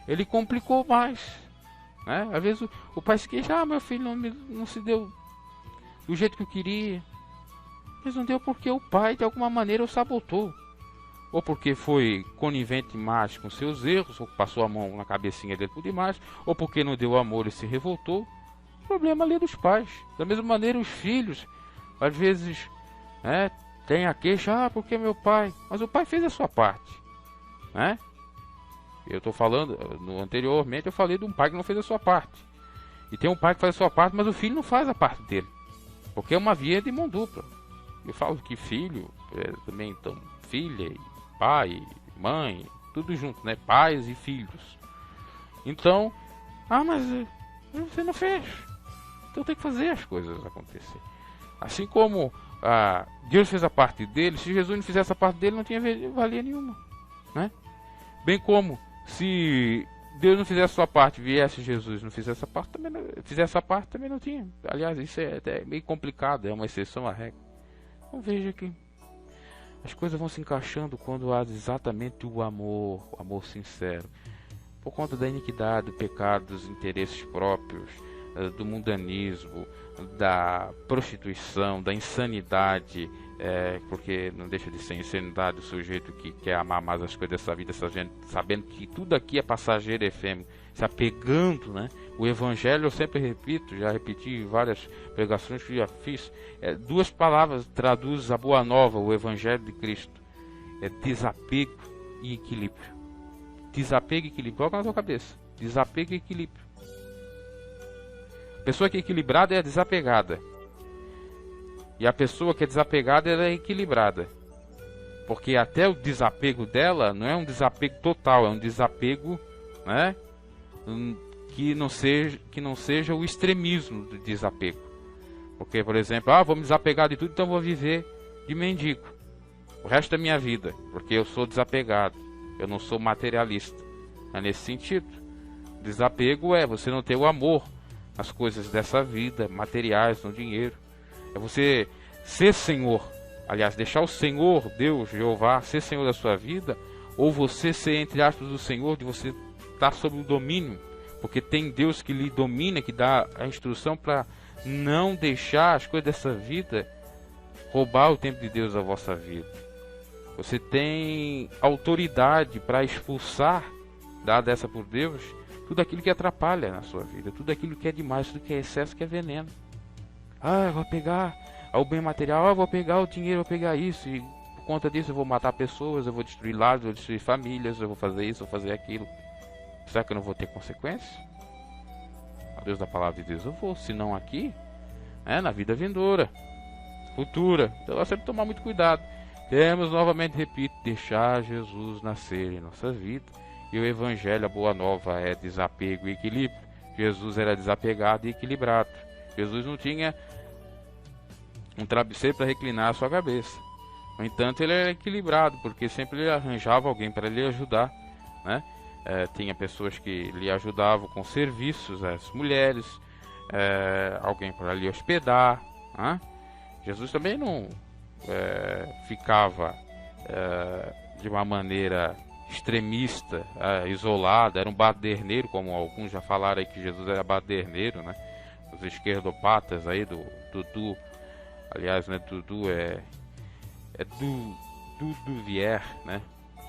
Ele complicou mais. Né? Às vezes o pai se queixa, ah, meu filho não se deu do jeito que eu queria. Mas não deu porque o pai de alguma maneira o sabotou. Ou porque foi conivente demais com seus erros, ou passou a mão na cabecinha dele por demais, ou porque não deu amor e se revoltou. O problema ali é dos pais. Da mesma maneira os filhos, às vezes, né, tem a queixa, ah, porque meu pai... Mas o pai fez a sua parte. Né? Eu estou falando, anteriormente eu falei de um pai que não fez a sua parte. E tem um pai que faz a sua parte, mas o filho não faz a parte dele. Porque é uma via de mão dupla. Eu falo que filho, também então, filha, pai, mãe, tudo junto, né? Pais e filhos. Então, ah, mas você não fez. Então tem que fazer as coisas acontecer. Assim como Deus fez a parte dele, se Jesus não fizesse a parte dele, não tinha valia nenhuma. Né? Bem como, se Deus não fizesse a sua parte, viesse Jesus não fizesse a parte, também não tinha. Aliás, isso é até meio complicado, é uma exceção à regra. Então veja que as coisas vão se encaixando quando há exatamente o amor sincero. Por conta da iniquidade, do pecado, dos interesses próprios, do mundanismo, da prostituição, da insanidade, porque não deixa de ser insanidade o sujeito que quer amar mais as coisas dessa vida, sabendo que tudo aqui é passageiro e efêmero, se apegando, né? O evangelho, eu sempre repito, já repeti em várias pregações que já fiz, duas palavras traduzem a boa nova, o evangelho de Cristo, é desapego e equilíbrio. Desapego e equilíbrio, coloca na sua cabeça, desapego e equilíbrio. A pessoa que é equilibrada é a desapegada. E a pessoa que é desapegada ela é equilibrada. Porque até o desapego dela não é um desapego total, é um desapego, né, que não seja o extremismo do desapego. Porque, por exemplo, vou me desapegar de tudo, então vou viver de mendigo o resto da minha vida, porque eu sou desapegado, eu não sou materialista. É nesse sentido. Desapego é você não ter o amor as coisas dessa vida, materiais, no dinheiro. É você ser Senhor, aliás, deixar o Senhor, Deus, Jeová, ser Senhor da sua vida, ou você ser, entre aspas, o Senhor, de você estar sob o domínio, porque tem Deus que lhe domina, que dá a instrução para não deixar as coisas dessa vida roubar o tempo de Deus da vossa vida. Você tem autoridade para expulsar, dada essa por Deus, tudo aquilo que atrapalha na sua vida, tudo aquilo que é demais, tudo que é excesso, que é veneno. Eu vou pegar o bem material, eu vou pegar o dinheiro, eu vou pegar isso, e por conta disso eu vou matar pessoas, eu vou destruir lares, eu vou destruir famílias, eu vou fazer isso, eu vou fazer aquilo. Será que eu não vou ter consequências? A Deus da palavra de Deus eu vou, se não aqui, na vida vindoura, futura. Então nós temos que tomar muito cuidado. Temos novamente, repito, deixar Jesus nascer em nossa vida. E o Evangelho, a Boa Nova, é desapego e equilíbrio. Jesus era desapegado e equilibrado. Jesus não tinha um travesseiro para reclinar a sua cabeça. No entanto, ele era equilibrado, porque sempre ele arranjava alguém para lhe ajudar. Né? Tinha pessoas que lhe ajudavam com serviços, as mulheres, alguém para lhe hospedar. Né? Jesus também não ficava de uma maneira extremista, isolado, era um baderneiro, como alguns já falaram aí que Jesus era baderneiro, né? Os esquerdopatas aí do Dudu, aliás, né, Dudu é Duvier, né?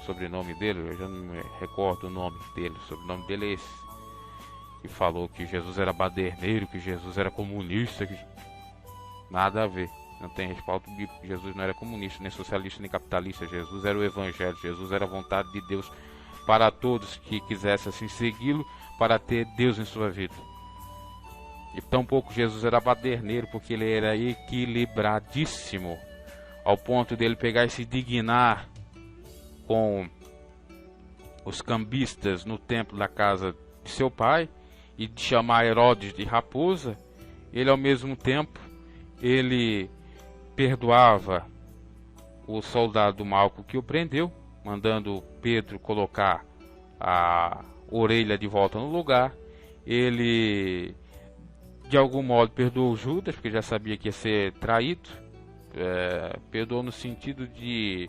sobrenome dele, eu já não me recordo o nome dele, o sobrenome dele é esse. Que falou que Jesus era baderneiro, que Jesus era comunista, que... nada a ver, não tem respaldo bíblico. Jesus não era comunista, nem socialista, nem capitalista. Jesus era o evangelho, Jesus era a vontade de Deus para todos que quisessem assim segui-lo, para ter Deus em sua vida. E tampouco Jesus era baderneiro, porque ele era equilibradíssimo, ao ponto dele pegar e se dignar com os cambistas no templo da casa de seu pai, e de chamar Herodes de raposa. Ele, ao mesmo tempo, ele perdoava o soldado Malco que o prendeu, mandando Pedro colocar a orelha de volta no lugar. Ele, de algum modo, perdoou Judas, porque já sabia que ia ser traído. Perdoou no sentido de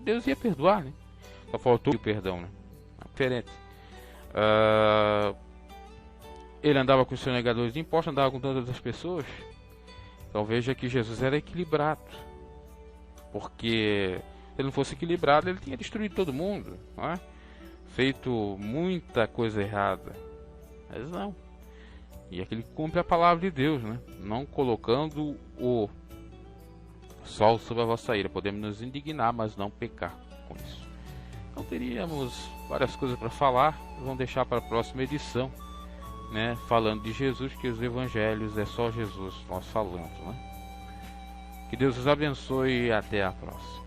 Deus ia perdoar, né? Só faltou o perdão, né? É diferente. Ele andava com os sonegadores de impostos, andava com todas as pessoas. Então veja que Jesus era equilibrado, porque se ele não fosse equilibrado, ele tinha destruído todo mundo, não é? Feito muita coisa errada, mas não. E aquele que cumpre a palavra de Deus, né? Não colocando o sol sobre a vossa ira. Podemos nos indignar, mas não pecar com isso. Então teríamos várias coisas para falar, vamos deixar para a próxima edição, né? Falando de Jesus, que os evangelhos é só Jesus nós falamos, né? Que Deus os abençoe e até a próxima.